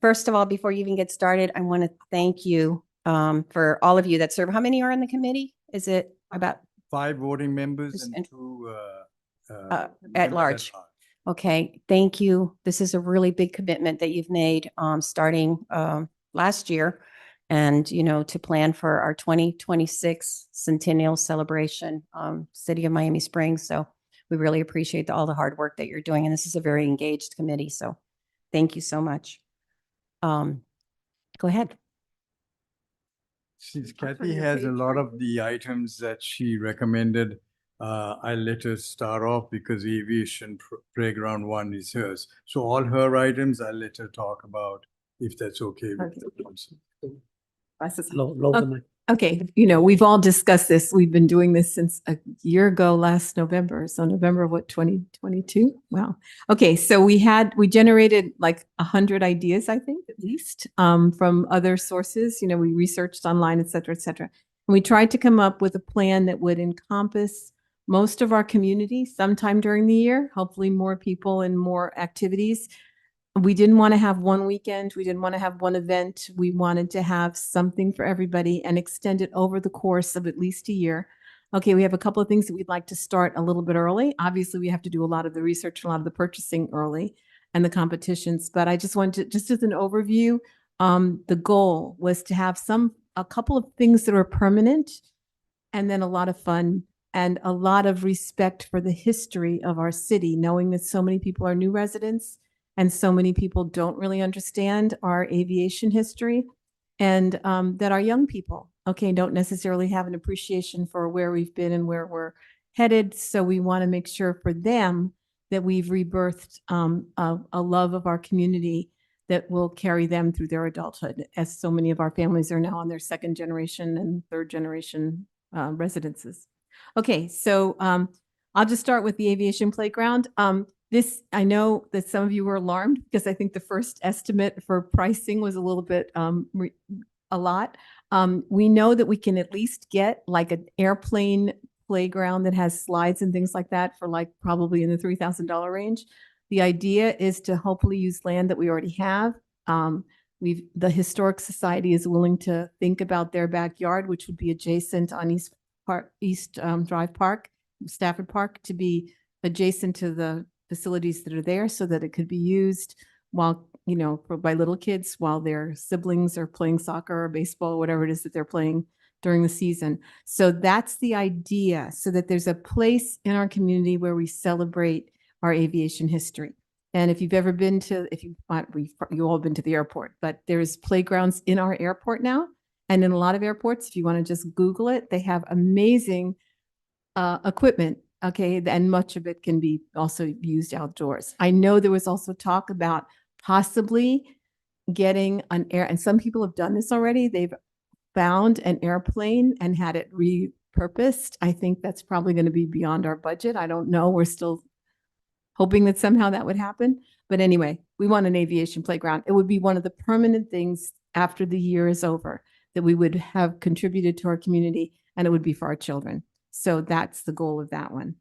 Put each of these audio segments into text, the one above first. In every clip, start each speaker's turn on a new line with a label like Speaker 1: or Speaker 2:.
Speaker 1: First of all, before you even get started, I want to thank you for all of you that serve. How many are on the committee? Is it about
Speaker 2: 5 voting members
Speaker 1: Just-
Speaker 2: and 2
Speaker 1: at
Speaker 2: members
Speaker 1: large? Okay, thank you. This is a really big commitment that you've made starting last year, and to plan for our 2026 centennial celebration, City of Miami Springs. So we really appreciate all the hard work that you're doing, and this is a very engaged committee. So thank you so much. Go ahead.
Speaker 2: Since Kathy has a lot of the items that she recommended, I'll let her start off because aviation playground 1 is hers. So all her items, I'll let her talk about if that's okay with the council.
Speaker 3: Okay, we've all discussed this. We've been doing this since a year ago, last November. So November, what, 2022? Wow. Okay, so we generated like 100 ideas, I think, at least, from other sources. We researched online, et cetera, et cetera. And we tried to come up with a plan that would encompass most of our community sometime during the year, hopefully more people and more activities. We didn't want to have one weekend. We didn't want to have one event. We wanted to have something for everybody and extend it over the course of at least a year. Okay, we have a couple of things that we'd like to start a little bit early. Obviously, we have to do a lot of the research, a lot of the purchasing early and the competitions. But I just wanted to, just as an overview, the goal was to have a couple of things that are permanent and then a lot of fun and a lot of respect for the history of our city, knowing that so many people are new residents and so many people don't really understand our aviation history, and that our young people, don't necessarily have an appreciation for where we've been and where we're headed. So we want to make sure for them that we've rebirthed a love of our community that will carry them through their adulthood, as so many of our families are now on their 2nd generation and 3rd generation residences. Okay, so I'll just start with the aviation playground. I know that some of you were alarmed because I think the first estimate for pricing was a little bit a lot. We know that we can at least get like an airplane playground that has slides and things like that for like probably in the $3,000 range. The idea is to hopefully use land that we already have. The Historic Society is willing to think about their backyard, which would be adjacent on East Drive Park, Stafford Park, to be adjacent to the facilities that are there so that it could be used while, by little kids while their siblings are playing soccer or baseball, or whatever it is that they're playing during the season. So that's the idea, so that there's a place in our community where we celebrate our aviation history. And if you've ever been to, you all been to the airport, but there's playgrounds in our airport now. And in a lot of airports, if you want to just Google it, they have amazing equipment. Okay, and much of it can be also used outdoors. I know there was also talk about possibly getting an and some people have done this already. They've found an airplane and had it repurposed. I think that's probably going to be beyond our budget. I don't know. We're still hoping that somehow that would happen. But anyway, we want an aviation playground. It would be one of the permanent things after the year is over that we would have contributed to our community, and it would be for our children. So that's the goal of that one.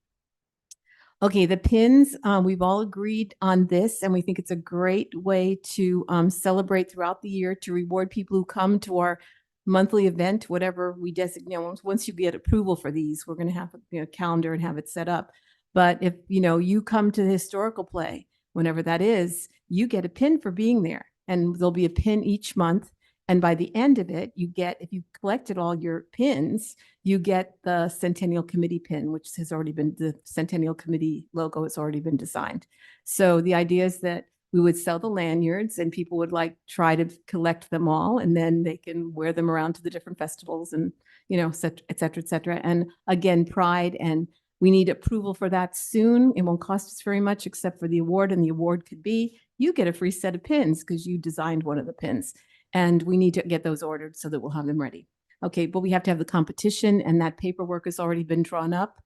Speaker 3: Okay, the pins, we've all agreed on this, and we think it's a great way to celebrate throughout the year, to reward people who come to our monthly event, whatever we designate. Once you get approval for these, we're going to have a calendar and have it set up. But if you come to the historical play, whenever that is, you get a pin for being there, and there'll be a pin each month. And by the end of it, if you collected all your pins, you get the Centennial Committee pin, which has already been, the Centennial Committee logo has already been designed. So the idea is that we would sell the lanyards and people would try to collect them all, and then they can wear them around to the different festivals and, et cetera, et cetera. And again, pride, and we need approval for that soon. It won't cost us very much except for the award. And the award could be, you get a free set of pins because you designed one of the pins. And we need to get those ordered so that we'll have them ready. Okay, but we have to have the competition, and that paperwork has already been drawn up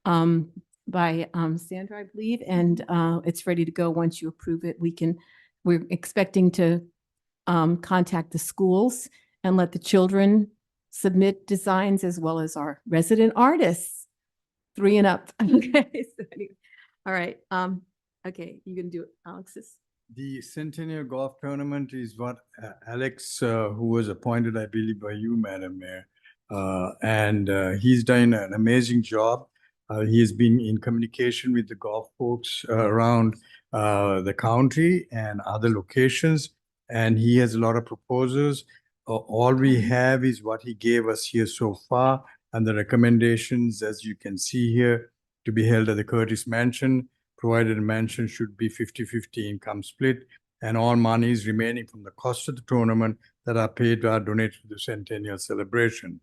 Speaker 3: by Sandra, I believe, and it's ready to go once you approve it. We're expecting to contact the schools and let the children submit designs, as well as our resident artists, 3 and up. Okay, so anyway. All right. Okay, you can do it, Alexis.
Speaker 2: The Centennial Golf Tournament is what Alex, who was appointed, I believe, by you, Madam Mayor, and he's done an amazing job. He has been in communication with the golf folks around the county and other locations, and he has a lot of proposals. All we have is what he gave us here so far, and the recommendations, as you can see here, to be held at the Curtis Mansion, provided the mansion should be 50-50 income split, and all monies remaining from the cost of the tournament that are paid are donated to the centennial celebration.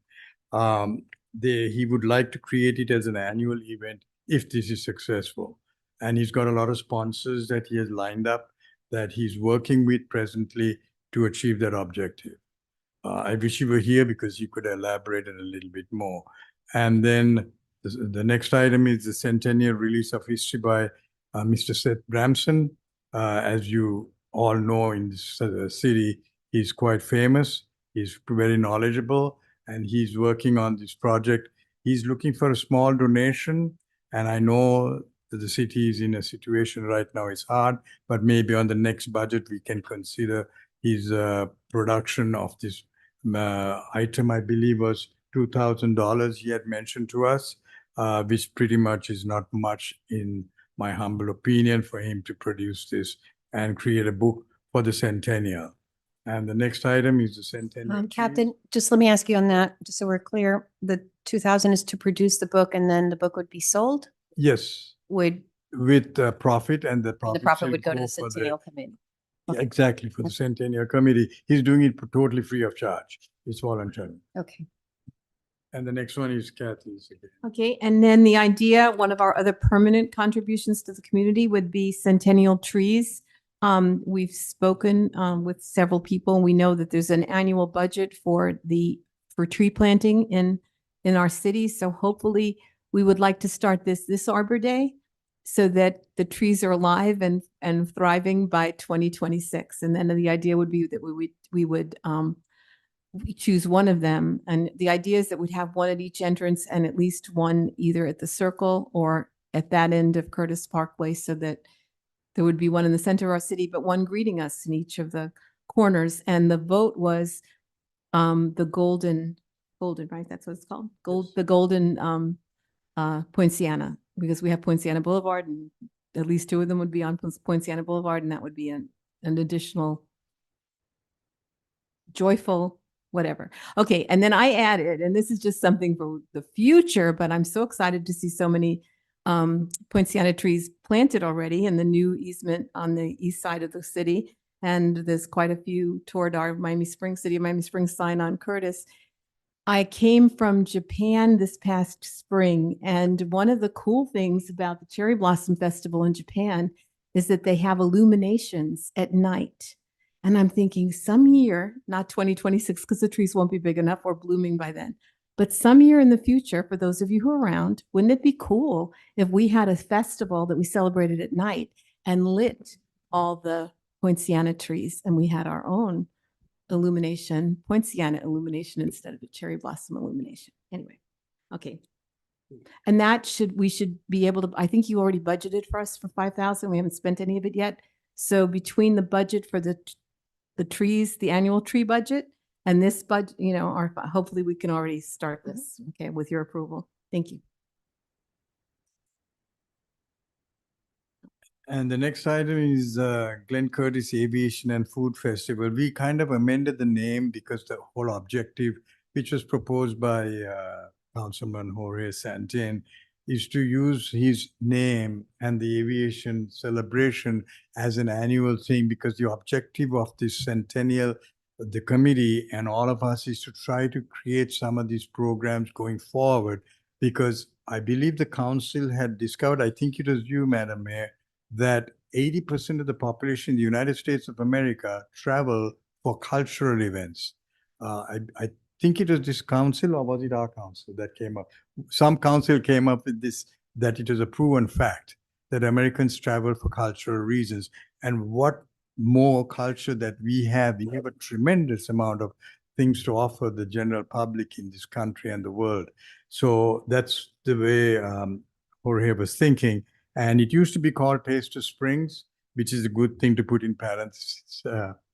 Speaker 2: He would like to create it as an annual event if this is successful. And he's got a lot of sponsors that he has lined up that he's working with presently to achieve that objective. I wish you were here because you could elaborate it a little bit more. And then the next item is the centennial release of history by Mr. Seth Bramson. As you all know, in this city, he's quite famous. He's very knowledgeable, and he's working on this project. He's looking for a small donation, and I know that the city is in a situation right now, it's hard, but maybe on the next budget, we can consider his production of this item, I believe, was $2,000 he had mentioned to us, which pretty much is not much in my humble opinion for him to produce this and create a book for the centennial. And the next item is the centennial.
Speaker 1: Captain, just let me ask you on that, just so we're clear, the 2,000 is to produce the book and then the book would be sold?
Speaker 2: Yes,
Speaker 1: Would,
Speaker 2: with profit, and the
Speaker 1: the
Speaker 2: profit
Speaker 1: profit
Speaker 2: will
Speaker 1: would go to
Speaker 2: go
Speaker 1: the
Speaker 2: for
Speaker 1: Centennial Committee?
Speaker 2: Yeah, exactly, for the Centennial Committee. He's doing it totally free of charge. It's voluntary.
Speaker 1: Okay.
Speaker 2: And the next one is Kathy's again.
Speaker 3: Okay, and then the idea, one of our other permanent contributions to the community would be centennial trees. We've spoken with several people. We know that there's an annual budget for tree planting in our city. So hopefully we would like to start this Arbor Day so that the trees are alive and thriving by 2026. And then the idea would be that we would we choose one of them. And the idea is that we'd have one at each entrance and at least one either at the circle or at that end of Curtis Parkway, so that there would be one in the center of our city, but one greeting us in each of the corners. And the vote was the golden, right? That's what it's called. The golden Poinciana, because we have Poinciana Boulevard, and at least two of them would be on Poinciana Boulevard, and that would be an additional joyful whatever. Okay, and then I added, and this is just something for the future, but I'm so excited to see so many Poinciana trees planted already in the new easement on the east side of the city. And there's quite a few toward our Miami Springs, City of Miami Springs sign on Curtis. I came from Japan this past spring, and one of the cool things about the Cherry Blossom Festival in Japan is that they have illuminations at night. And I'm thinking some year, not 2026, because the trees won't be big enough or blooming by then, but some year in the future, for those of you who are around, wouldn't it be cool if we had a festival that we celebrated at night and lit all the Poinciana trees, and we had our own illumination, Poinciana illumination instead of a cherry blossom illumination. Anyway, okay. And we should be able to, I think you already budgeted for us for 5,000. We haven't spent any of it yet. So between the budget for the trees, the annual tree budget, and this budget, hopefully we can already start this, okay, with your approval. Thank you.
Speaker 2: And the next item is Glen Curtis Aviation and Food Festival. We kind of amended the name because the whole objective, which was proposed by Councilman Jorge Santin, is to use his name and the aviation celebration as an annual thing, because the objective of this centennial, the committee and all of us, is to try to create some of these programs going forward, because I believe the council had discovered, I think it was you, Madam Mayor, that 80% of the population in the United States of America travel for cultural events. I think it was this council, or was it our council that came up? Some council came up with this, that it was a proven fact that Americans travel for cultural reasons. And what more culture that we have a tremendous amount of things to offer the general public in this country and the world. So that's the way Jorge was thinking. And it used to be called Taste of Springs, which is a good thing to put in parentheses.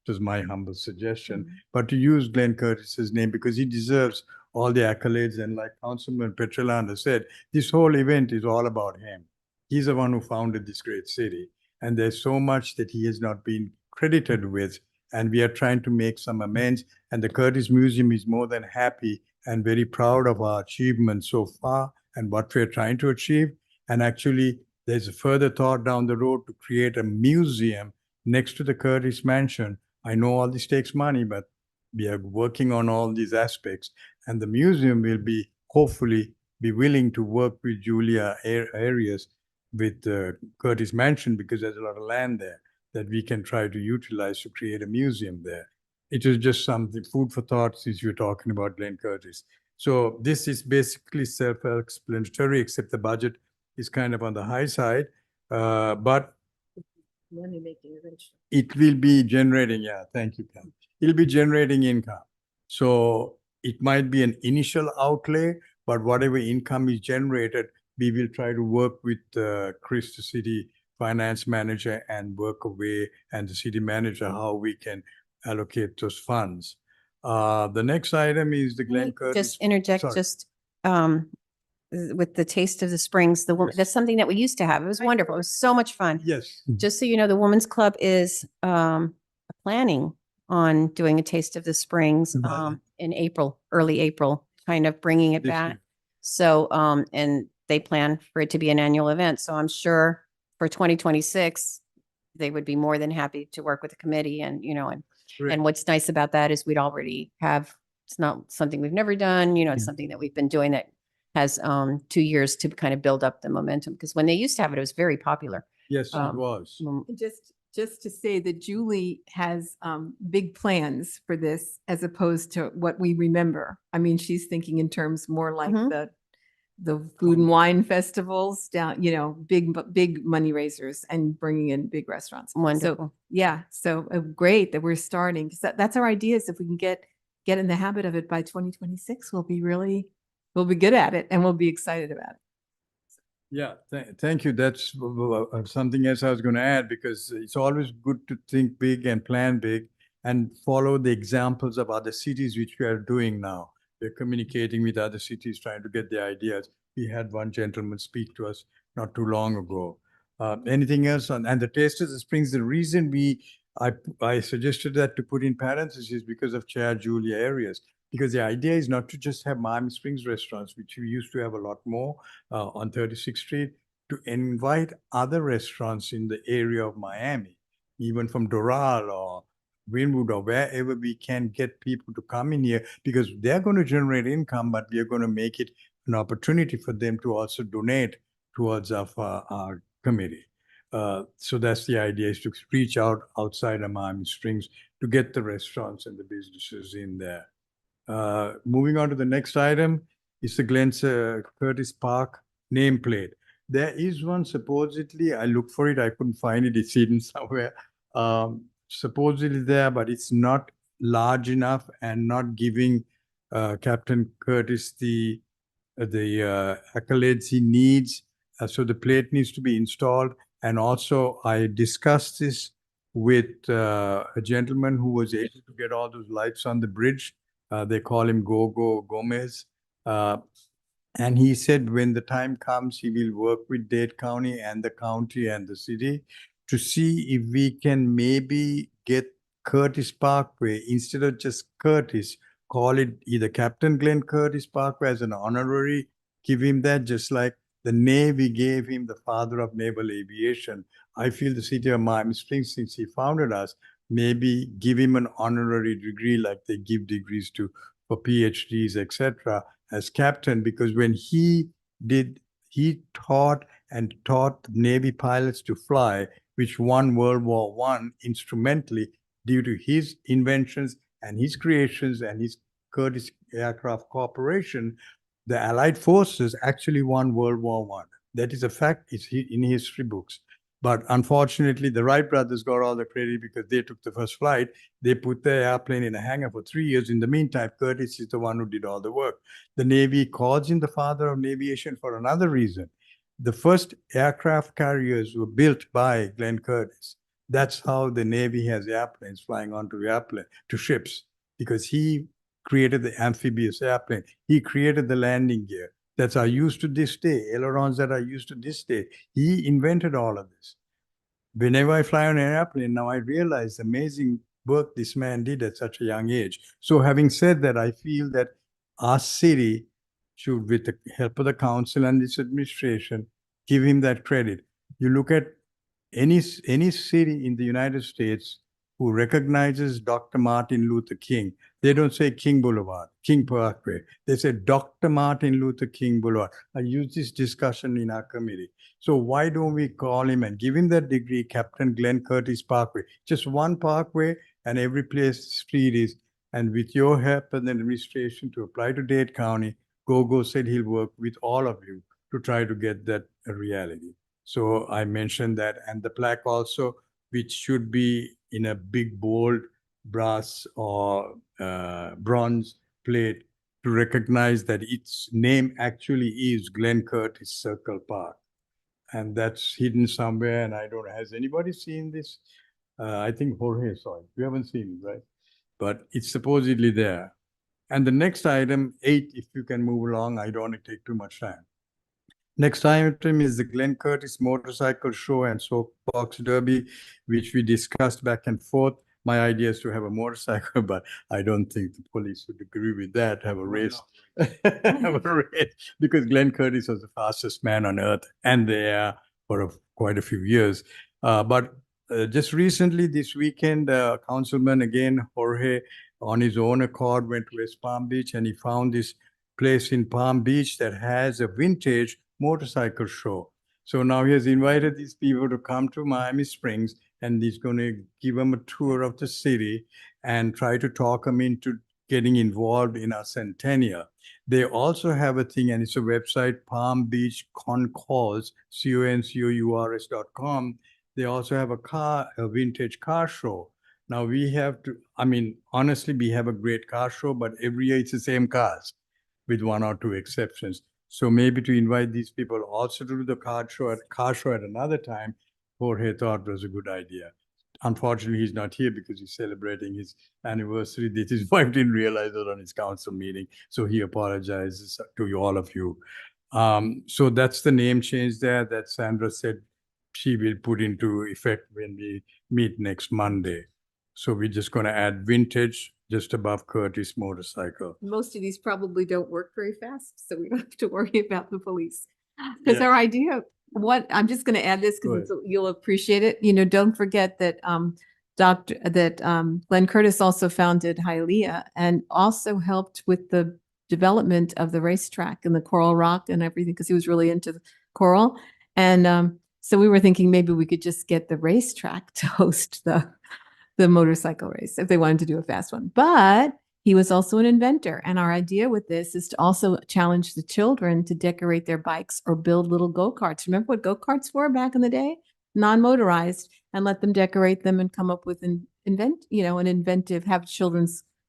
Speaker 2: Just my humble suggestion.
Speaker 3: Mhm.
Speaker 2: But to use Glenn Curtis's name because he deserves all the accolades. And like Councilman Petrolanda said, this whole event is all about him. He's the one who founded this great city. And there's so much that he has not been credited with. And we are trying to make some amends. And the Curtis Museum is more than happy and very proud of our achievements so far and what we're trying to achieve. And actually, there's a further thought down the road to create a museum next to the Curtis Mansion. I know all this takes money, but we are working on all these aspects. And the museum will be, hopefully, be willing to work with Julia areas with Curtis Mansion because there's a lot of land there that we can try to utilize to create a museum there. It was just something, food for thought, since you're talking about Glenn Curtis. So this is basically self-explanatory, except the budget is kind of on the high side. But
Speaker 3: Money making eventually.
Speaker 2: it will be generating, yeah, thank you, Pam. It'll be generating income. So it might be an initial outlay, but whatever income is generated, we will try to work with Chris, the city finance manager, and work away, and the city manager, how we can allocate those funds. The next item is the Glenn Curtis.
Speaker 1: Just interject,
Speaker 2: Sorry.
Speaker 1: just with the Taste of the Springs,
Speaker 2: Yes.
Speaker 1: that's something that we used to have. It was wonderful. It was so much fun.
Speaker 2: Yes.
Speaker 1: Just so you know, the Women's Club is planning on doing a Taste of the Springs
Speaker 2: Right.
Speaker 1: in April, early April, kind of bringing it
Speaker 2: This
Speaker 1: back.
Speaker 2: year.
Speaker 1: So, and they plan for it to be an annual event. So I'm sure for 2026, they would be more than happy to work with the committee and, you know,
Speaker 2: Great.
Speaker 1: and what's nice about that is we'd already have, it's not something we've never done, you know, it's
Speaker 2: Yeah.
Speaker 1: something that we've been doing that has 2 years to kind of build up the momentum. Because when they used to have it, it was very popular.
Speaker 2: Yes, it was.
Speaker 1: Mm,
Speaker 3: And just to say that Julie has big plans for this as opposed to what we remember. I mean, she's thinking in terms more like
Speaker 1: Mhm.
Speaker 3: the food and wine festivals down, you know, big money raisers and bringing in big restaurants. So
Speaker 1: Wonderful.
Speaker 3: yeah, so great that we're starting. 'Cause that's our ideas. If we can get in the habit of it by 2026, we'll be good at it and we'll be excited about it.
Speaker 2: Yeah, thank you. That's something else I was going to add because it's always good to think big and plan big and follow the examples of other cities, which we are doing now. We're communicating with other cities, trying to get the ideas. We had one gentleman speak to us not too long ago. Anything else on, and the Taste of the Springs, the reason I suggested that to put in parentheses because of Chair Julia Arias, because the idea is not to just have Miami Springs restaurants, which we used to have a lot more on 36th Street, to invite other restaurants in the area of Miami, even from Doral or Greenwood or wherever we can get people to come in here because they're going to generate income, but we are going to make it an opportunity for them to also donate towards our committee. So that's the idea, is to reach out outside of Miami Springs to get the restaurants and the businesses in there. Moving on to the next item is the Glen Curtis Park nameplate. There is one supposedly, I looked for it, I couldn't find it, it's hidden somewhere. Supposedly there, but it's not large enough and not giving Captain Curtis the accolades he needs. So the plate needs to be installed. And also I discussed this with a gentleman who was able to get all those lights on the bridge. They call him Gogo Gomez. And he said when the time comes, he will work with Dade County and the county and the city to see if we can maybe get Curtis Parkway, instead of just Curtis, call it either Captain Glenn Curtis Parkway as an honorary, give him that, just like the Navy gave him the father of naval aviation. I feel the city of Miami Springs, since he founded us, maybe give him an honorary degree like they give degrees to for PhDs, etc., as captain, because when he taught Navy pilots to fly, which won World War I instrumentally due to his inventions and his creations and his Curtis Aircraft Corporation. The Allied forces actually won World War I. That is a fact. It's in history books. But unfortunately, the Wright brothers got all the credit because they took the first flight. They put the airplane in a hangar for 3 years. In the meantime, Curtis is the one who did all the work. The Navy calls him the father of aviation for another reason. The first aircraft carriers were built by Glenn Curtis. That's how the Navy has airplanes flying onto to ships, because he created the amphibious airplane. He created the landing gear that's are used to this day, ailerons that are used to this day. He invented all of this. Whenever I fly on an airplane, now I realize the amazing work this man did at such a young age. So having said that, I feel that our city should, with the help of the council and this administration, give him that credit. You look at any city in the United States who recognizes Dr. Martin Luther King, they don't say King Boulevard, King Parkway. They say Dr. Martin Luther King Boulevard. I use this discussion in our committee. So why don't we call him and give him that degree, Captain Glenn Curtis Parkway? Just one parkway, and every place street is. And with your help and the administration to apply to Dade County, Gogo said he'll work with all of you to try to get that a reality. So I mentioned that, and the plaque also, which should be in a big bold brass or bronze plate to recognize that its name actually is Glenn Curtis Circle Park. And that's hidden somewhere, and I don't know, has anybody seen this? I think Jorge saw it. You haven't seen it, right? But it's supposedly there. And the next item, 8, if you can move along, I don't want to take too much time. Next item is the Glenn Curtis Motorcycle Show and Soapbox Derby, which we discussed back and forth. My idea is to have a motorcycle, but I don't think the police would agree with that. Have a race, have a race, because Glenn Curtis was the fastest man on earth and the air for quite a few years. But just recently, this weekend, Councilman again, Jorge, on his own accord, went to West Palm Beach, and he found this place in Palm Beach that has a vintage motorcycle show. So now he has invited these people to come to Miami Springs, and he's going to give them a tour of the city and try to talk them into getting involved in our centennial. They also have a thing, and it's a website, Palm Beach Concours, CONCOURS.com. They also have a vintage car show. Now we have to, I mean, honestly, we have a great car show, but every year it's the same cars with 1 or 2 exceptions. So maybe to invite these people also to do the car show at another time, Jorge thought was a good idea. Unfortunately, he's not here because he's celebrating his anniversary that his wife didn't realize it on his council meeting. So he apologizes to all of you. So that's the name change there that Sandra said she will put into effect when we meet next Monday. So we're just going to add vintage just above Curtis Motorcycle.
Speaker 3: Most of these probably don't work very fast, so we don't have to worry about the police. Because
Speaker 2: Yeah.
Speaker 3: our idea, I'm just going to add this
Speaker 2: Go
Speaker 3: because you'll appreciate it. You know, don't forget that Glenn Curtis also founded Hialeah and also helped with the development of the racetrack and the Coral Rock and everything, because he was really into the coral. And so we were thinking maybe we could just get the racetrack to host the motorcycle race if they wanted to do a fast one. But he was also an inventor. And our idea with this is to also challenge the children to decorate their bikes or build little go-karts. Remember what go-karts were back in the day? Non-motorized, and let them decorate them and come up with an inventive, have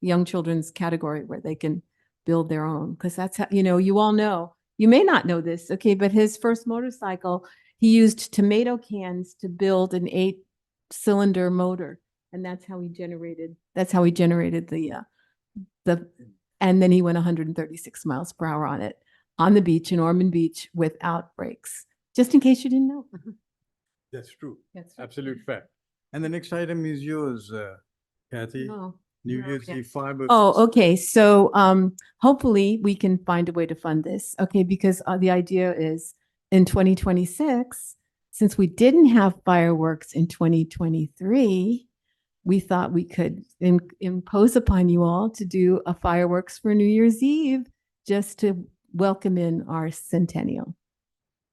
Speaker 3: young children's category where they can build their own. Because that's how, you all know, you may not know this, okay, but his first motorcycle, he used tomato cans to build an 8-cylinder motor. And that's how he generated the and then he went 136 miles per hour on it on the beach in Ormond Beach without brakes, just in case you didn't know.
Speaker 2: That's true.
Speaker 3: That's right.
Speaker 2: Absolute fact. And the next item is yours, Kathy.
Speaker 3: Oh,
Speaker 2: New
Speaker 3: no,
Speaker 2: Year's
Speaker 3: yeah.
Speaker 2: Eve fireworks.
Speaker 3: Oh, okay. So hopefully we can find a way to fund this. Okay, because the idea is in 2026, since we didn't have fireworks in 2023, we thought we could impose upon you all to do a fireworks for New Year's Eve just to welcome in our centennial.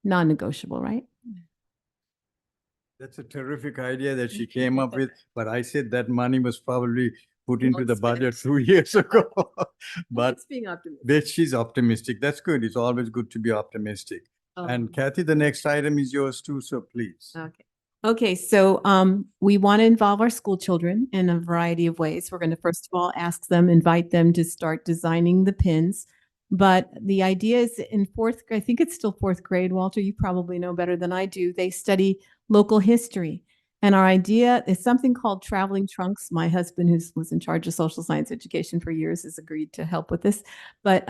Speaker 3: Non-negotiable, right?
Speaker 2: That's a terrific idea that she came up with, but I said that money was probably put into the
Speaker 3: Well
Speaker 2: budget 2 years ago. But
Speaker 3: It's being optimistic.
Speaker 2: she's optimistic. That's good. It's always good to be optimistic. And Kathy, the next item is yours too, so please.
Speaker 3: Okay. Okay, so we want to involve our school children in a variety of ways. We're going to first of all invite them to start designing the pins. But the idea is in fourth grade, I think it's still fourth grade, Walter, you probably know better than I do. They study local history. And our idea is something called traveling trunks. My husband, who was in charge of social science education for years, has agreed to help with this. But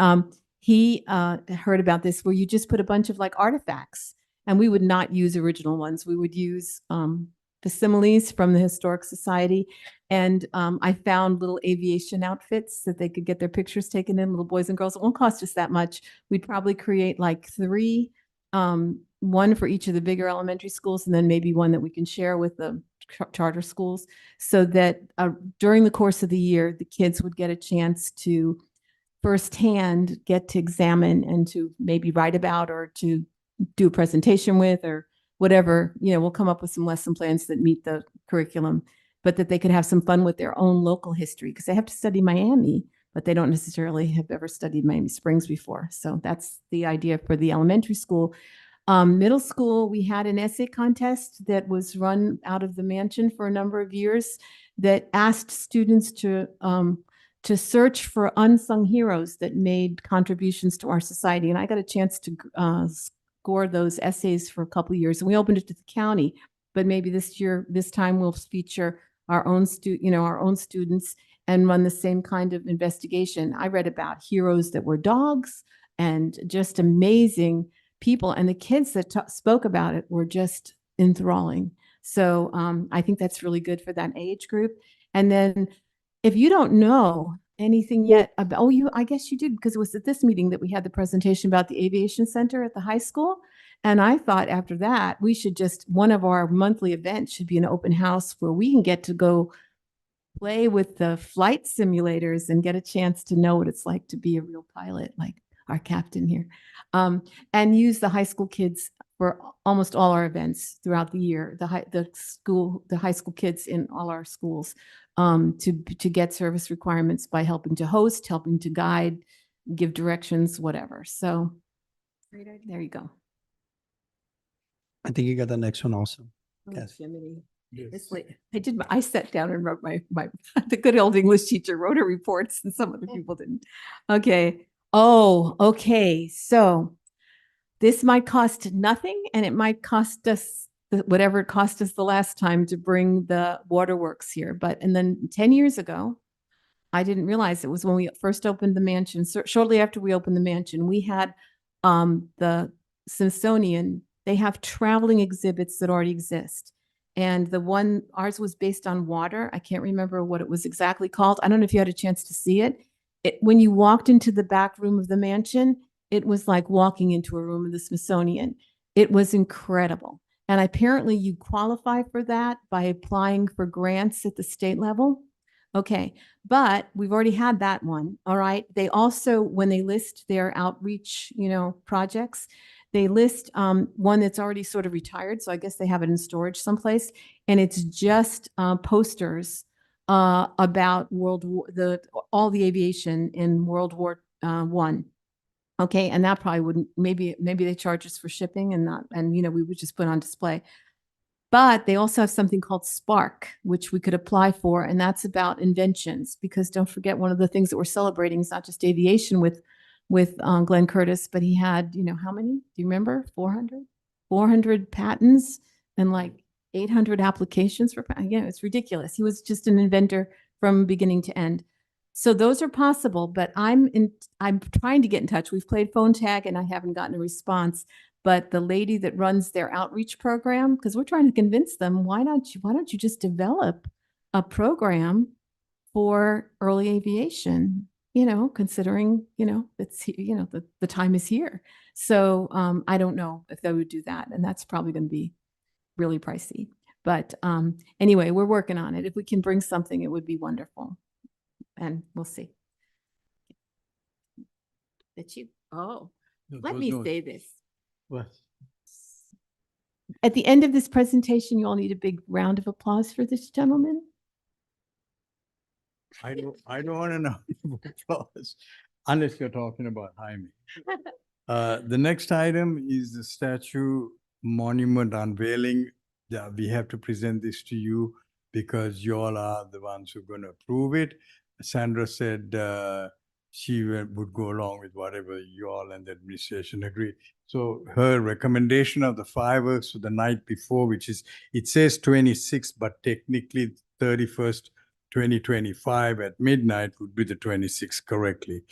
Speaker 3: he heard about this where you just put a bunch of like artifacts, and we would not use original ones. We would use facsimiles from the Historic Society. And I found little aviation outfits that they could get their pictures taken in, little boys and girls. It won't cost us that much. We'd probably create like 3, one for each of the bigger elementary schools, and then maybe one that we can share with the charter schools, so that during the course of the year, the kids would get a chance to firsthand get to examine and to maybe write about or to do a presentation with or whatever. We'll come up with some lesson plans that meet the curriculum, but that they could have some fun with their own local history, because they have to study Miami, but they don't necessarily have ever studied Miami Springs before. So that's the idea for the elementary school. Middle school, we had an essay contest that was run out of the mansion for a number of years that asked students to search for unsung heroes that made contributions to our society. And I got a chance to score those essays for a couple of years, and we opened it to the county. But maybe this time we'll feature our own students and run the same kind of investigation. I read about heroes that were dogs and just amazing people, and the kids that spoke about it were just enthralling. So I think that's really good for that age group. And then if you don't know anything yet about, I guess you did, because it was at this meeting that we had the presentation about the aviation center at the high school. And I thought after that, one of our monthly events should be an open house where we can get to go play with the flight simulators and get a chance to know what it's like to be a real pilot, like our captain here, and use the high school kids for almost all our events throughout the year. The high school kids in all our schools to get service requirements by helping to host, helping to guide, give directions, whatever. So there you go.
Speaker 4: I think you got the next one also.
Speaker 3: Oh,
Speaker 4: Yes.
Speaker 3: Jiminy.
Speaker 2: Yes.
Speaker 3: I sat down and wrote my the good old English teacher wrote her reports, and some other people didn't. Okay. Oh, okay. So this might cost nothing, and it might cost us whatever it cost us the last time to bring the waterworks here. And then 10 years ago, I didn't realize it was when we first opened the mansion. Shortly after we opened the mansion, we had the Smithsonian. They have traveling exhibits that already exist. And ours was based on water. I can't remember what it was exactly called. I don't know if you had a chance to see it. When you walked into the back room of the mansion, it was like walking into a room of the Smithsonian. It was incredible. And apparently you qualify for that by applying for grants at the state level. Okay, but we've already had that one. All right. They also, when they list their outreach, projects, they list one that's already sort of retired. So I guess they have it in storage someplace, and it's just posters about all the aviation in World War I. Okay, and that probably wouldn't, maybe they charge us for shipping and we would just put on display. But they also have something called Spark, which we could apply for, and that's about inventions. Because don't forget, one of the things that we're celebrating is not just aviation with Glenn Curtis, but he had, how many? Do you remember? 400 patents and like 800 applications for patents. Yeah, it's ridiculous. He was just an inventor from beginning to end. So those are possible, but I'm trying to get in touch. We've played phone tag and I haven't gotten a response. But the lady that runs their outreach program, because we're trying to convince them, why don't you just develop a program for early aviation? Considering it's the time is here. So I don't know if they would do that, and that's probably going to be really pricey. But anyway, we're working on it. If we can bring something, it would be wonderful, and we'll see. That you? Oh, let me say this.
Speaker 2: What?
Speaker 3: At the end of this presentation, you all need a big round of applause for this gentleman.
Speaker 2: I don't want to know applause unless you're talking about Jaime. The next item is the statue monument unveiling. Yeah, we have to present this to you because you all are the ones who are going to approve it. Sandra said she would go along with whatever you all and the administration agreed. So her recommendation of the fireworks for the night before, which is, it says 26, but technically 31st, 2025 at midnight would be the 26th correctly.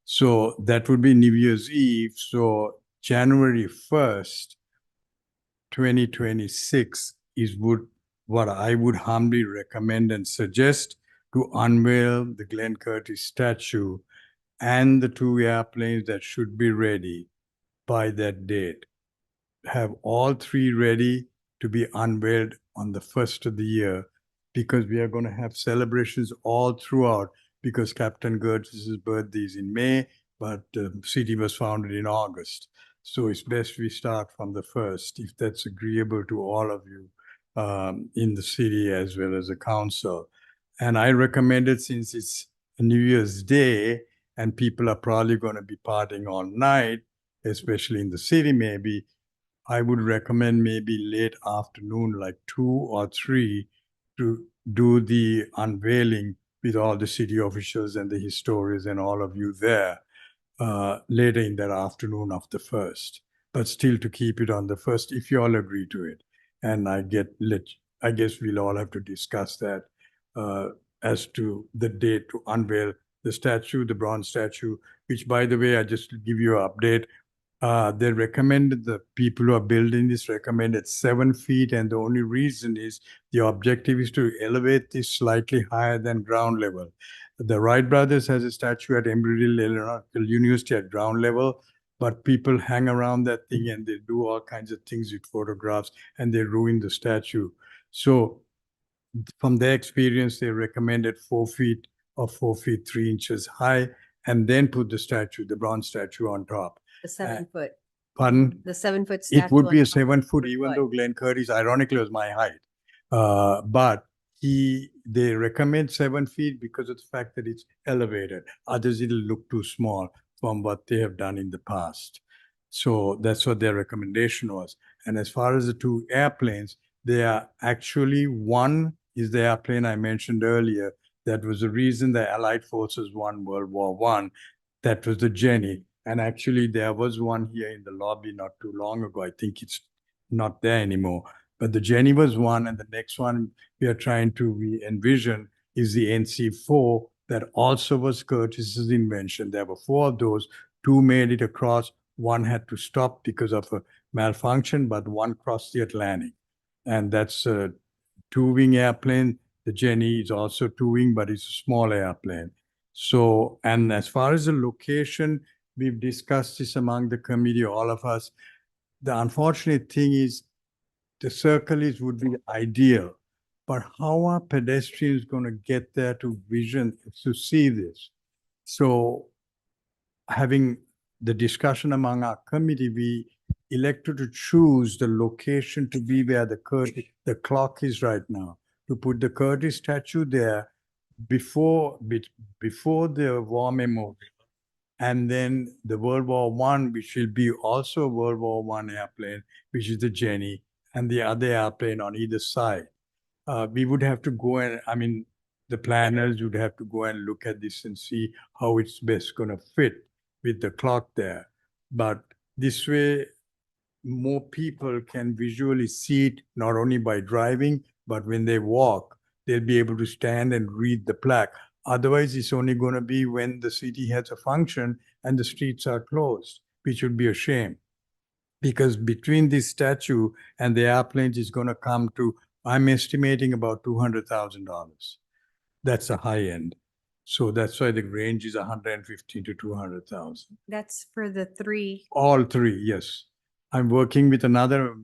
Speaker 2: So that would be New Year's Eve. So January 1st, 2026 is what I would humbly recommend and suggest to unveil the Glenn Curtis statue and the two airplanes that should be ready by that date. Have all three ready to be unveiled on the first of the year, because we are going to have celebrations all throughout, because Captain Curtis's birthday is in May, but the city was founded in August. So it's best we start from the first, if that's agreeable to all of you in the city as well as the council. And I recommend it since it's a New Year's Day and people are probably going to be partying all night, especially in the city maybe. I would recommend maybe late afternoon, like 2 or 3, to do the unveiling with all the city officials and the historians and all of you there later in that afternoon of the first, but still to keep it on the first if you all agree to it. And I guess we'll all have to discuss that as to the date to unveil the statue, the bronze statue, which, by the way, I just give you an update. They recommended, the people who are building this recommended 7 feet, and the only reason is the objective is to elevate this slightly higher than ground level. The Wright brothers has a statue at Embry-Riddle Aeronautical University at ground level, but people hang around that thing and they do all kinds of things with photographs and they ruin the statue. So from their experience, they recommended 4 feet or 4 feet 3 inches high, and then put the statue, the bronze statue, on top.
Speaker 1: The 7 foot,
Speaker 2: Pardon?
Speaker 1: the 7 foot statue.
Speaker 2: It would be
Speaker 1: on
Speaker 2: a
Speaker 1: top.
Speaker 2: 7 foot, even though Glenn Curtis ironically was my height. But they recommend 7 feet because of the fact that it's elevated. Others, it'll look too small from what they have done in the past. So that's what their recommendation was. And as far as the two airplanes, they are actually, one is the airplane I mentioned earlier. That was the reason the Allied forces won World War I. That was the Jenny. And actually, there was one here in the lobby not too long ago. I think it's not there anymore. But the Jenny was one, and the next one we are trying to envision is the NC-4 that also was Curtis's invention. There were 4 of those. 2 made it across. 1 had to stop because of a malfunction, but 1 crossed the Atlantic. And that's a 2-wing airplane. The Jenny is also 2-wing, but it's a small airplane. So, and as far as the location, we've discussed this among the committee, all of us. The unfortunate thing is the circle would be ideal, but how are pedestrians going to get there to see this? So having the discussion among our committee, we elected to choose the location to be where the clock is right now, to put the Curtis statue there before the war memorial. And then the World War I, which will be also a World War I airplane, which is the Jenny, and the other airplane on either side. We would have to go and, the planners would have to go and look at this and see how it's best going to fit with the clock there. But this way, more people can visually see it, not only by driving, but when they walk, they'll be able to stand and read the plaque. Otherwise, it's only going to be when the city has a function and the streets are closed, which would be a shame. Because between this statue and the airplanes is going to come to, I'm estimating about $200,000. That's a high end. So that's why the range is 150 to 200,000.
Speaker 1: That's for the 3.
Speaker 2: All 3, yes. I'm working with another,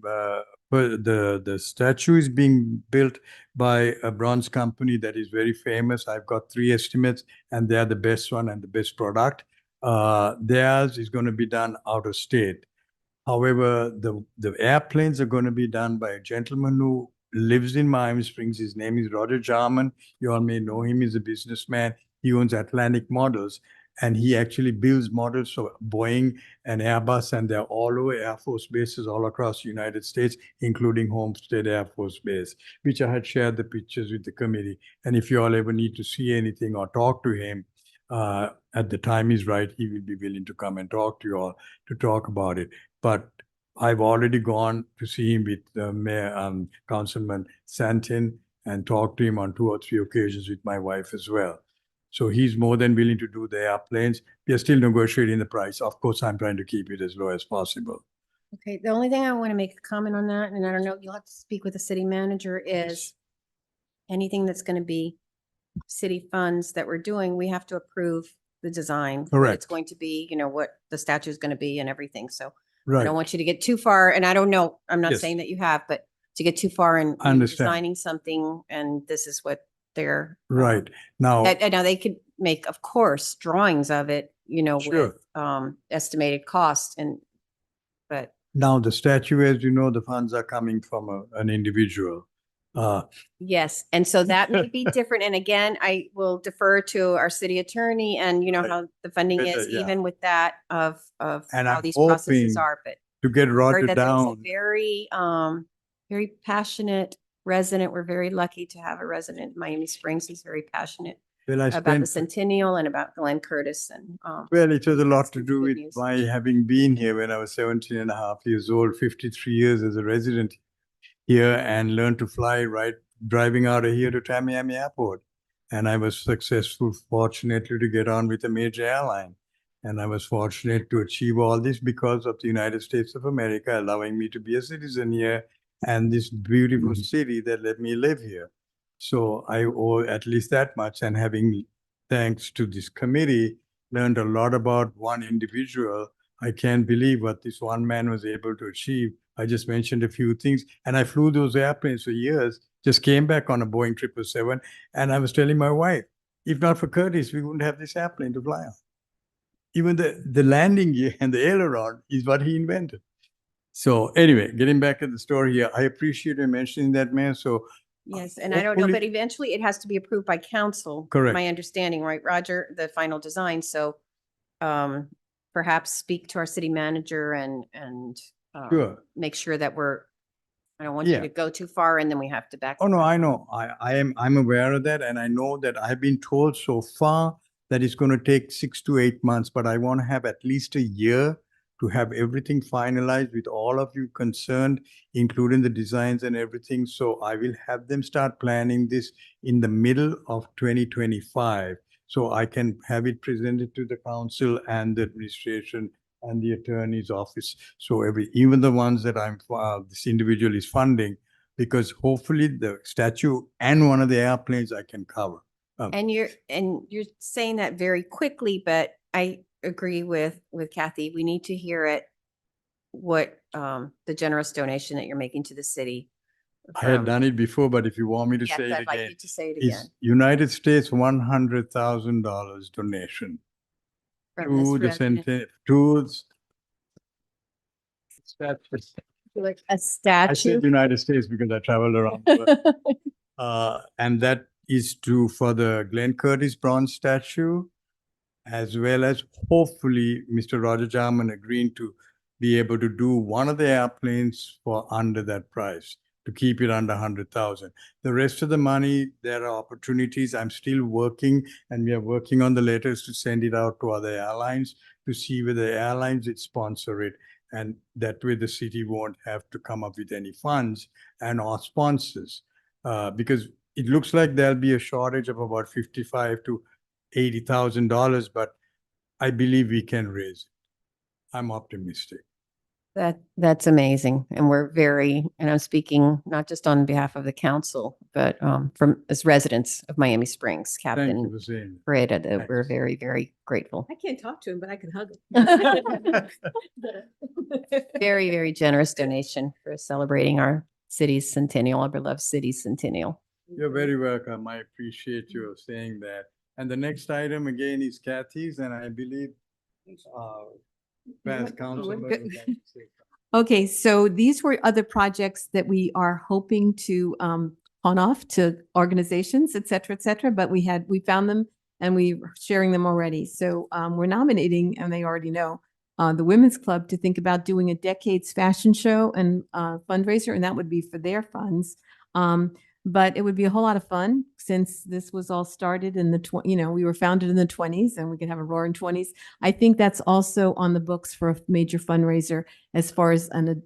Speaker 2: the statue is being built by a bronze company that is very famous. I've got 3 estimates, and they're the best one and the best product. Theirs is going to be done out of state. However, the airplanes are going to be done by a gentleman who lives in Miami Springs. His name is Roger Jarman. You all may know him. He's a businessman. He owns Atlantic Models, and he actually builds models for Boeing and Airbus, and they're all over Air Force bases all across the United States, including Homestead Air Force Base, which I had shared the pictures with the committee. And if you all ever need to see anything or talk to him, at the time is right, he will be willing to come and talk to you all to talk about it. But I've already gone to see him with Mayor, Councilman Santin and talked to him on 2 or 3 occasions with my wife as well. So he's more than willing to do the airplanes. We are still negotiating the price. Of course, I'm trying to keep it as low as possible.
Speaker 1: Okay, the only thing I want to make a comment on that, and I don't know, you'll have to speak with the city manager, is anything that's going to be city funds that we're doing, we have to approve the design. What
Speaker 2: Correct.
Speaker 1: it's going to be, you know, what the statue is going to be and everything. So I
Speaker 2: Right.
Speaker 1: don't want you to get too far, and I don't know, I'm not
Speaker 2: Yes.
Speaker 1: saying that you have, but to get too far in
Speaker 2: I understand.
Speaker 1: designing something, and this is what they're.
Speaker 2: Right. Now,
Speaker 1: I know they could make, of course, drawings of it, you know,
Speaker 2: Sure.
Speaker 1: with estimated cost but
Speaker 2: now the statue, as you know, the funds are coming from an individual.
Speaker 1: yes, and so that may be different. And again, I will defer to our city attorney and you know
Speaker 2: Right.
Speaker 1: how the funding
Speaker 2: Better,
Speaker 1: is,
Speaker 2: yeah.
Speaker 1: even with that of
Speaker 2: And
Speaker 1: how
Speaker 2: I'm
Speaker 1: these processes
Speaker 2: hoping
Speaker 1: are, but
Speaker 2: to get
Speaker 1: heard
Speaker 2: Roger
Speaker 1: that there's a
Speaker 2: down.
Speaker 1: very, very passionate resident. We're very lucky to have a resident in Miami Springs who's very passionate
Speaker 2: Well, I
Speaker 1: about the
Speaker 2: spent,
Speaker 1: Centennial and about Glenn Curtis and,
Speaker 2: well, it has a lot
Speaker 1: that's
Speaker 2: to
Speaker 1: some
Speaker 2: do
Speaker 1: good
Speaker 2: with
Speaker 1: news.
Speaker 2: my having been here when I was 17 and a half years old, 53 years as a resident here and learned to fly right driving out of here to Miami Airport. And I was successful, fortunately, to get on with a major airline. And I was fortunate to achieve all this because of the United States of America allowing me to be a citizen here and this beautiful city that let me live here. So I owe at least that much. And having, thanks to this committee, learned a lot about one individual. I can't believe what this one man was able to achieve. I just mentioned a few things, and I flew those airplanes for years, just came back on a Boeing 777, and I was telling my wife, if not for Curtis, we wouldn't have this airplane to fly on. Even the landing gear and the aileron is what he invented. So anyway, getting back to the story here, I appreciate you mentioning that, man. So
Speaker 1: Yes, and I don't know, but
Speaker 2: hopefully-
Speaker 1: eventually it has to be approved by council.
Speaker 2: Correct.
Speaker 1: My understanding, right, Roger, the final design. So perhaps speak to our city manager and
Speaker 2: Sure.
Speaker 1: make sure that I don't want you
Speaker 2: Yeah.
Speaker 1: to go too far and then we have to back.
Speaker 2: Oh, no, I know. I'm aware of that. And I know that I've been told so far that it's going to take 6 to 8 months, but I want to have at least a year to have everything finalized with all of you concerned, including the designs and everything. So I will have them start planning this in the middle of 2025. So I can have it presented to the council and the administration and the attorney's office. So even the ones that this individual is funding, because hopefully the statue and one of the airplanes I can cover.
Speaker 1: And you're saying that very quickly, but I agree with Kathy. We need to hear it, what the generous donation that you're making to the city.
Speaker 2: I had done it before, but if you want me to
Speaker 1: Yes,
Speaker 2: say it
Speaker 1: I'd like
Speaker 2: again,
Speaker 1: you to say it
Speaker 2: it's
Speaker 1: again.
Speaker 2: United States $100,000 donation
Speaker 1: From this
Speaker 2: to the
Speaker 1: resident.
Speaker 2: to
Speaker 1: Like a
Speaker 2: I
Speaker 1: statue.
Speaker 2: said United States because I traveled around. the world. And that is for the Glenn Curtis bronze statue, as well as hopefully Mr. Roger Jarman agreeing to be able to do one of the airplanes for under that price to keep it under 100,000. The rest of the money, there are opportunities. I'm still working, and we are working on the letters to send it out to other airlines to see whether airlines would sponsor it. And that way the city won't have to come up with any funds and our sponsors. Because it looks like there'll be a shortage of about $55,000 to $80,000, but I believe we can raise it. I'm optimistic.
Speaker 1: That's amazing. And and I'm speaking not just on behalf of the council, but as residents of Miami Springs,
Speaker 2: Thank you
Speaker 1: Captain
Speaker 2: for saying
Speaker 1: Pareda, that we're
Speaker 2: Thanks.
Speaker 1: very, very grateful.
Speaker 3: I can't talk to him, but I can hug him.
Speaker 2: that.
Speaker 1: Very, very generous donation for celebrating our city's centennial, our beloved city's centennial.
Speaker 2: You're very welcome. I appreciate you saying that. And the next item again is Kathy's, and I believe Past Councilman would like to say something.
Speaker 3: Okay, so these were other projects that we are hoping to pawn off to organizations, et cetera, but we found them and we're sharing them already. So we're nominating, and they already know, the Women's Club to think about doing a decades fashion show and fundraiser, and that would be for their funds. but it would be a whole lot of fun since this was all started in the we were founded in the 20s and we could have a roaring 20s. I think that's also on the books for a major fundraiser as far as an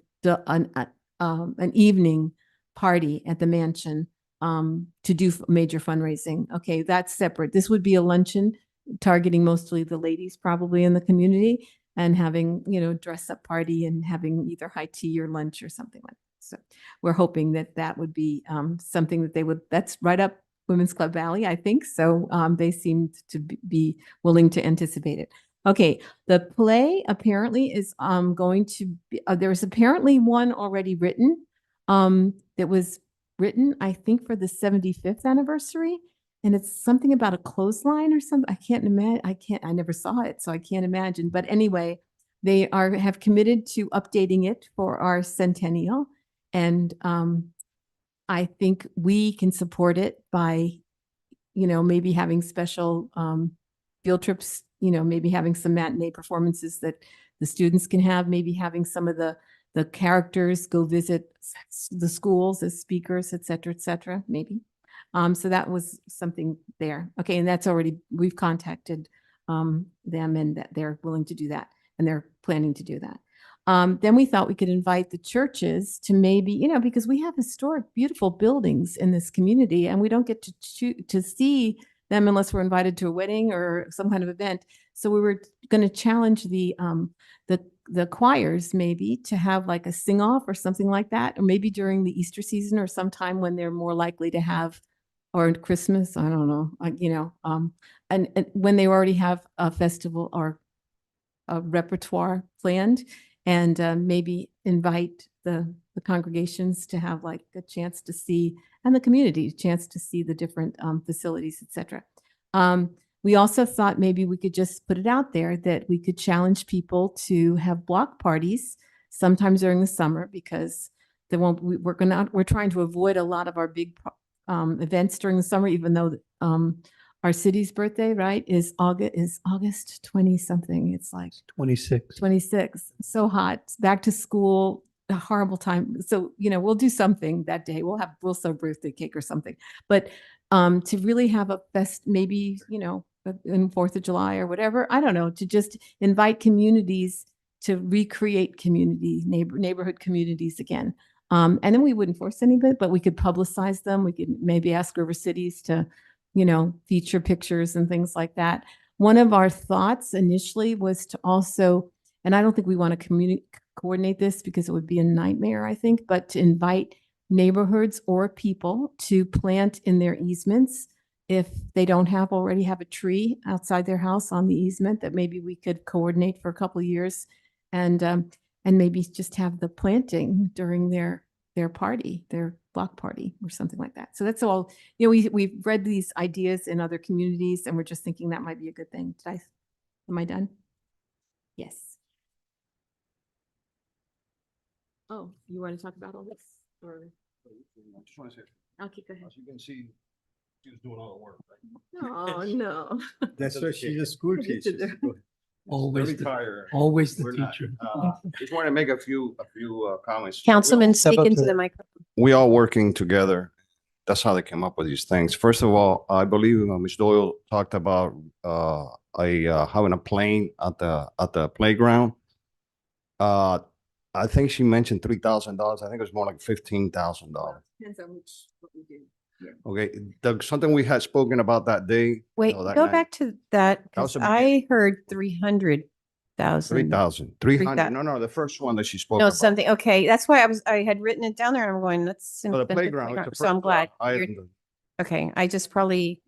Speaker 3: evening party at the mansion to do major fundraising. Okay, that's separate. This would be a luncheon targeting mostly the ladies probably in the community and having, dress up party and having either high tea or lunch or something like that. So we're hoping that that would be something that that's right up Women's Club Valley, I think. So they seem to be willing to anticipate it. Okay, the play apparently is going to be, there's apparently one already written that was written, I think, for the 75th anniversary. And it's something about a clothesline or something. I can't imagine. I never saw it, so I can't imagine. But anyway, they have committed to updating it for our centennial. And I think we can support it by, maybe having special field trips, maybe having some matinee performances that the students can have, maybe having some of the characters go visit the schools as speakers, et cetera, maybe. So that was something there. Okay, and that's already, we've contacted them and that they're willing to do that and they're planning to do that. Then we thought we could invite the churches to maybe, because we have historic, beautiful buildings in this community and we don't get to see them unless we're invited to a wedding or some kind of event. So we were going to challenge the choirs maybe to have like a sing-off or something like that, or maybe during the Easter season or sometime when they're more likely to have, or Christmas, I don't know, and when they already have a festival or a repertoire planned, and maybe invite the congregations to have like a chance to see, and the community a chance to see the different facilities, et cetera. We also thought maybe we could just put it out there that we could challenge people to have block parties sometimes during the summer, because we're trying to avoid a lot of our big events during the summer, even though our city's birthday, right, is August 20 something. It's like 26. So hot. It's back to school, a horrible time. So, we'll do something that day. We'll serve birthday cake or something. But to really have a fest, maybe, in 4th of July or whatever, I don't know, to just invite communities to recreate neighborhood communities again. And then we wouldn't force anybody, but we could publicize them. We could maybe ask River Cities to, feature pictures and things like that. One of our thoughts initially was to also, and I don't think we want to coordinate this because it would be a nightmare, I think, but to invite neighborhoods or people to plant in their easements if they don't already have a tree outside their house on the easement, that maybe we could coordinate for a couple of years and maybe just have the planting during their party, their block party or something like that. So that's all, we've read these ideas in other communities and we're just thinking that might be a good thing. Am I done? Yes. Oh, you want to talk about all this or?
Speaker 5: I just want to say,
Speaker 3: Okay, go ahead.
Speaker 5: as you can see, she was doing all the work, right?
Speaker 3: Oh, no.
Speaker 2: That's why she's a school
Speaker 3: Look at
Speaker 2: teacher.
Speaker 3: there.
Speaker 4: Always
Speaker 5: Very
Speaker 4: the,
Speaker 5: tired.
Speaker 4: always the
Speaker 5: We're not.
Speaker 4: teacher.
Speaker 5: Just want to make a few comments.
Speaker 1: Councilman,
Speaker 4: Step
Speaker 1: speak
Speaker 4: up
Speaker 1: into
Speaker 4: to
Speaker 1: the
Speaker 4: it.
Speaker 1: microphone.
Speaker 5: We all working together. That's how they came up with these things. First of all, I believe Ms. Doyle talked about having a plane at the playground. I think she mentioned $3,000. I think it was more like $15,000.
Speaker 3: Depends on what we do.
Speaker 5: Okay, something we had spoken about that day.
Speaker 1: Wait,
Speaker 5: that
Speaker 1: go
Speaker 5: night.
Speaker 1: back to that,
Speaker 5: That was
Speaker 1: because
Speaker 5: a
Speaker 1: I heard 300,000.
Speaker 5: 3,000. 300. No, the first one that she spoke
Speaker 1: No,
Speaker 5: about.
Speaker 1: something, okay, that's why I had written it down there and I'm going, that's.
Speaker 5: So the playground.
Speaker 1: So I'm glad. you're-
Speaker 5: item.
Speaker 1: Okay, I just probably,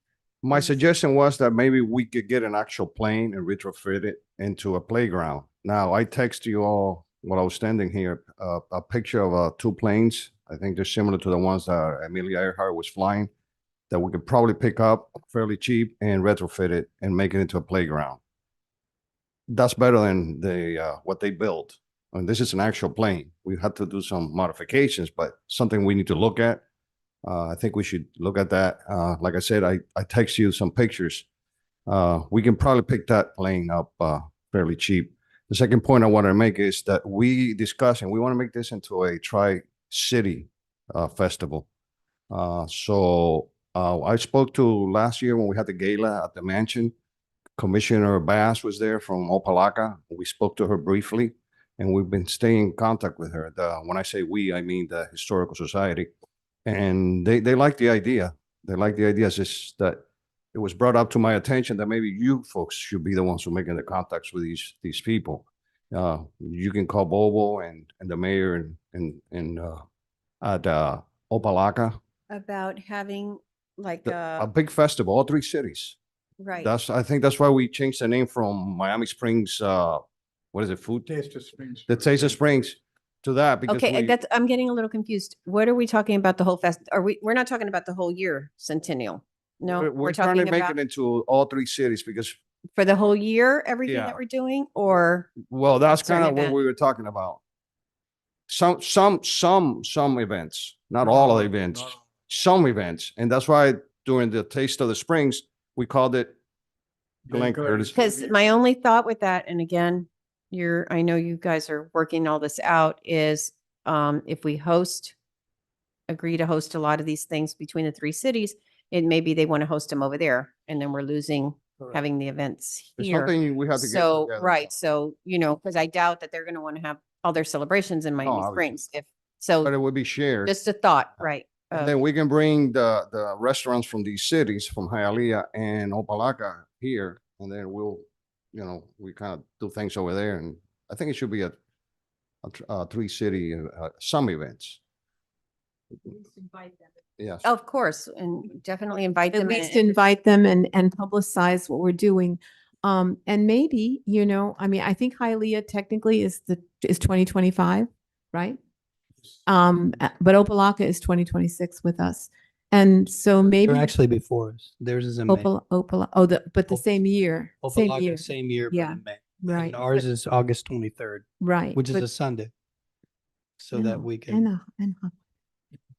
Speaker 5: My suggestion was that maybe we could get an actual plane and retrofit it into a playground. Now, I text you all while I was standing here, a picture of 2 planes. I think they're similar to the ones that Amelia Earhart was flying, that we could probably pick up fairly cheap and retrofit it and make it into a playground. That's better than what they built. I mean, this is an actual plane. We had to do some modifications, but something we need to look at. I think we should look at that. Like I said, I text you some pictures. We can probably pick that plane up fairly cheap. The second point I want to make is that we discuss and we want to make this into a tri-city festival. I spoke to last year when we had the gala at the mansion. Commissioner Bass was there from Opalaca. We spoke to her briefly, and we've been staying in contact with her. When I say we, I mean the Historical Society. And they like the idea. They like the idea. It's just that it was brought up to my attention that maybe you folks should be the ones who are making the contacts with these people. You can call Bobo and the mayor and at Opalaca.
Speaker 1: About having like
Speaker 5: A big festival, all three cities.
Speaker 1: right.
Speaker 5: I think that's why we changed the name from Miami Springs, what is it, food?
Speaker 2: Taste of Springs.
Speaker 5: The Taste of Springs to that because
Speaker 1: Okay, I'm getting a little confused. What are we talking about the whole fest? We're not talking about the whole year centennial? No,
Speaker 5: we're trying
Speaker 1: talking
Speaker 5: to make
Speaker 1: about
Speaker 5: it into all three cities because,
Speaker 1: for the whole year, everything
Speaker 5: Yeah.
Speaker 1: that we're doing, or
Speaker 5: well, that's
Speaker 1: Certain
Speaker 5: kind of what
Speaker 1: event.
Speaker 5: we were talking about. Some events, not all of the events, some events. And that's why during the Taste of the Springs, we called it Glen Curtis.
Speaker 1: because my only thought with that, and again, I know you guys are working all this out, is if we agree to host a lot of these things between the three cities, it maybe they want to host them over there, and then we're losing having the events
Speaker 5: It's
Speaker 1: here.
Speaker 5: something we have to get
Speaker 1: So,
Speaker 5: together.
Speaker 1: right, so, because I doubt that they're going to want to have all their celebrations in Miami
Speaker 5: obviously.
Speaker 1: Springs.
Speaker 5: But
Speaker 1: So
Speaker 5: it would be shared.
Speaker 1: just a thought, right?
Speaker 5: And then we can bring the restaurants from these cities, from Hialeah and Opalaca here, and then we kind of do things over there. And I think it should be a three-city, some events. Yes.
Speaker 1: Of course, and definitely invite
Speaker 3: At
Speaker 1: them.
Speaker 3: least
Speaker 1: and-
Speaker 3: invite them and publicize what we're doing. And maybe, I mean, I think Hialeah technically is 2025, right? But Opalaca is 2026 with us. And so maybe
Speaker 4: They're actually before us. Theirs is in May.
Speaker 3: but the same year, same
Speaker 4: Opalaca,
Speaker 3: year,
Speaker 4: same year, but
Speaker 3: Yeah.
Speaker 4: in May.
Speaker 3: right?
Speaker 4: And ours is August 23rd,
Speaker 3: Right.
Speaker 4: which is
Speaker 3: but
Speaker 4: a Sunday. So
Speaker 3: I
Speaker 4: that
Speaker 3: know,
Speaker 4: we
Speaker 3: I
Speaker 4: can,
Speaker 3: know.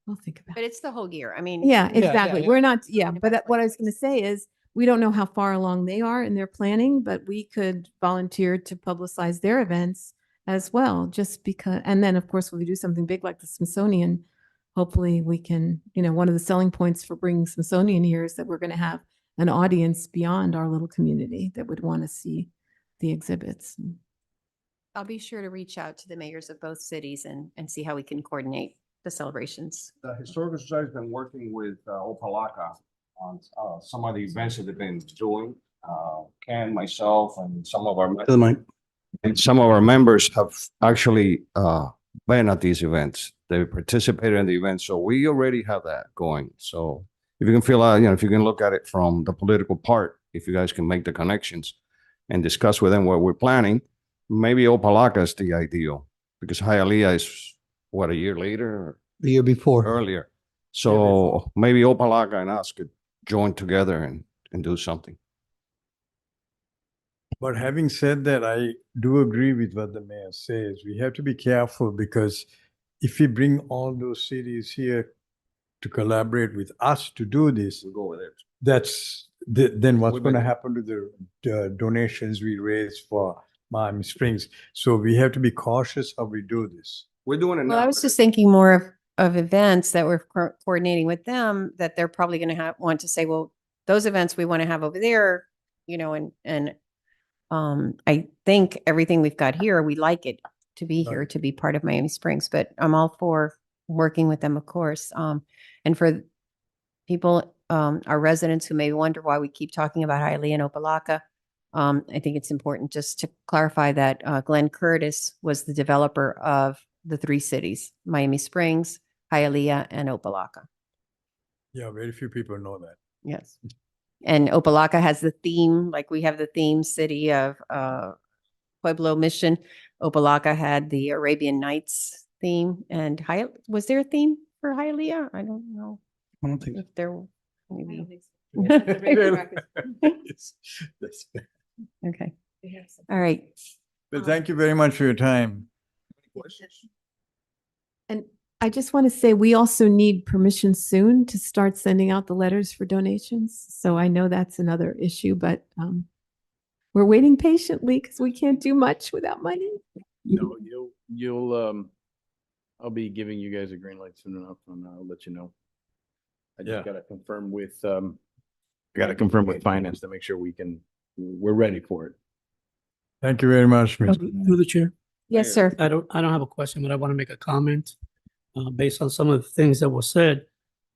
Speaker 3: We'll think about
Speaker 1: But
Speaker 3: it.
Speaker 1: it's the whole year. I mean.
Speaker 3: Yeah,
Speaker 4: yeah,
Speaker 3: exactly.
Speaker 4: yeah.
Speaker 3: We're not, yeah,
Speaker 1: Invite
Speaker 3: but what I was
Speaker 1: like
Speaker 3: going to say is, we don't know how far along they are in their planning, but we could volunteer to publicize their events as well, just because, and then of course, when we do something big like the Smithsonian, hopefully we can, one of the selling points for bringing Smithsonian here is that we're going to have an audience beyond our little community that would want to see the exhibits.
Speaker 1: I'll be sure to reach out to the mayors of both cities and see how we can coordinate the celebrations.
Speaker 5: The Historical Society's been working with Opalaca on some of the events that they've been doing. Ken, myself, and some of our members have actually been at these events. They participated in the events, so we already have that going. So if you can feel out, if you can look at it from the political part, if you guys can make the connections and discuss with them what we're planning, maybe Opalaca is the ideal because Hialeah is what, a year later?
Speaker 4: the year before.
Speaker 5: Earlier. So maybe Opalaca and us could join together and do something.
Speaker 2: But having said that, I do agree with what the mayor says. We have to be careful because if we bring all those cities here to collaborate with us to do this,
Speaker 5: We'll go with it.
Speaker 2: then what's
Speaker 5: We
Speaker 2: going to
Speaker 5: make-
Speaker 2: happen to the donations we raise for Miami Springs? So we have to be cautious how we do this.
Speaker 5: We're doing it now.
Speaker 1: Well, I was just thinking more of events that we're coordinating with them, that they're probably going to want to say, well, those events we want to have over there, and I think everything we've got here, we like it to be here,
Speaker 2: Right.
Speaker 1: to be part of Miami Springs, but I'm all for working with them, of course. And for people, our residents who may wonder why we keep talking about Hialeah and Opalaca, I think it's important just to clarify that Glenn Curtis was the developer of the three cities, Miami Springs, Hialeah, and Opalaca.
Speaker 2: Yeah, very few people know that.
Speaker 1: Yes. And Opalaca has the theme, like we have the theme city of Pueblo Mission. Opalaca had the Arabian Nights theme, and was there a theme for Hialeah? I don't know
Speaker 4: I don't think so.
Speaker 1: if there maybe.
Speaker 2: Yes, that's fair.
Speaker 1: Okay. All right.
Speaker 2: Well, thank you very much for your time.
Speaker 3: And I just want to say, we also need permission soon to start sending out the letters for donations. So I know that's another issue, but we're waiting patiently because we can't do much without money.
Speaker 6: No, you'll I'll be giving you guys a green light soon enough and I'll let you know. I
Speaker 2: Yeah.
Speaker 6: just gotta confirm with, finance to make sure we're ready for it.
Speaker 2: Thank you very much, Mr.
Speaker 7: Through the chair.
Speaker 1: Yes, sir.
Speaker 7: I don't have a question, but I want to make a comment based on some of the things that were said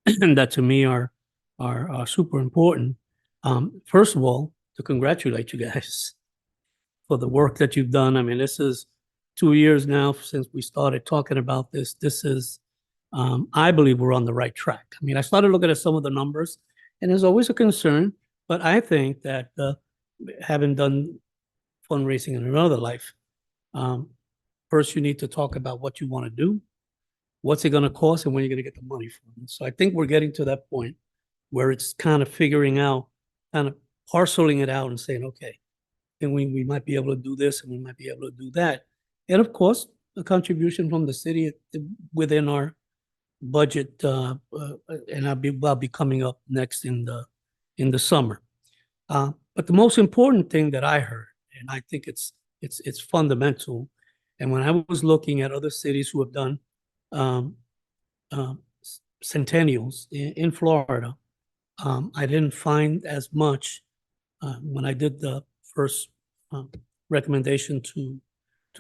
Speaker 7: that to me are super important. First of all, to congratulate you guys for the work that you've done. I mean, this is 2 years now since we started talking about this. This is, I believe we're on the right track. I mean, I started looking at some of the numbers, and there's always a concern, but I think that having done fundraising in another life, first you need to talk about what you want to do, what's it going to cost, and when you're going to get the money from it. So I think we're getting to that point where it's kind of figuring out, kind of parceling it out and saying, okay, and we might be able to do this and we might be able to do that. And of course, a contribution from the city within our budget, and I'll be coming up next in the summer. But the most important thing that I heard, and I think it's fundamental, and when I was looking at other cities who have done centennials in Florida, I didn't find as much when I did the first recommendation to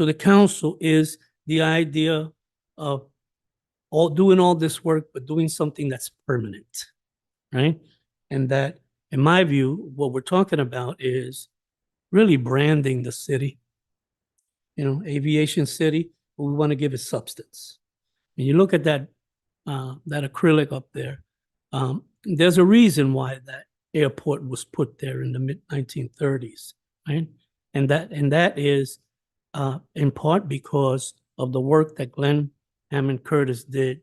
Speaker 7: the council is the idea of doing all this work, but doing something that's permanent, right? And that, in my view, what we're talking about is really branding the city, aviation city, but we want to give it substance. When you look at that acrylic up there, there's a reason why that airport was put there in the mid 1930s, right? And that is in part because of the work that Glenn Hammond Curtis did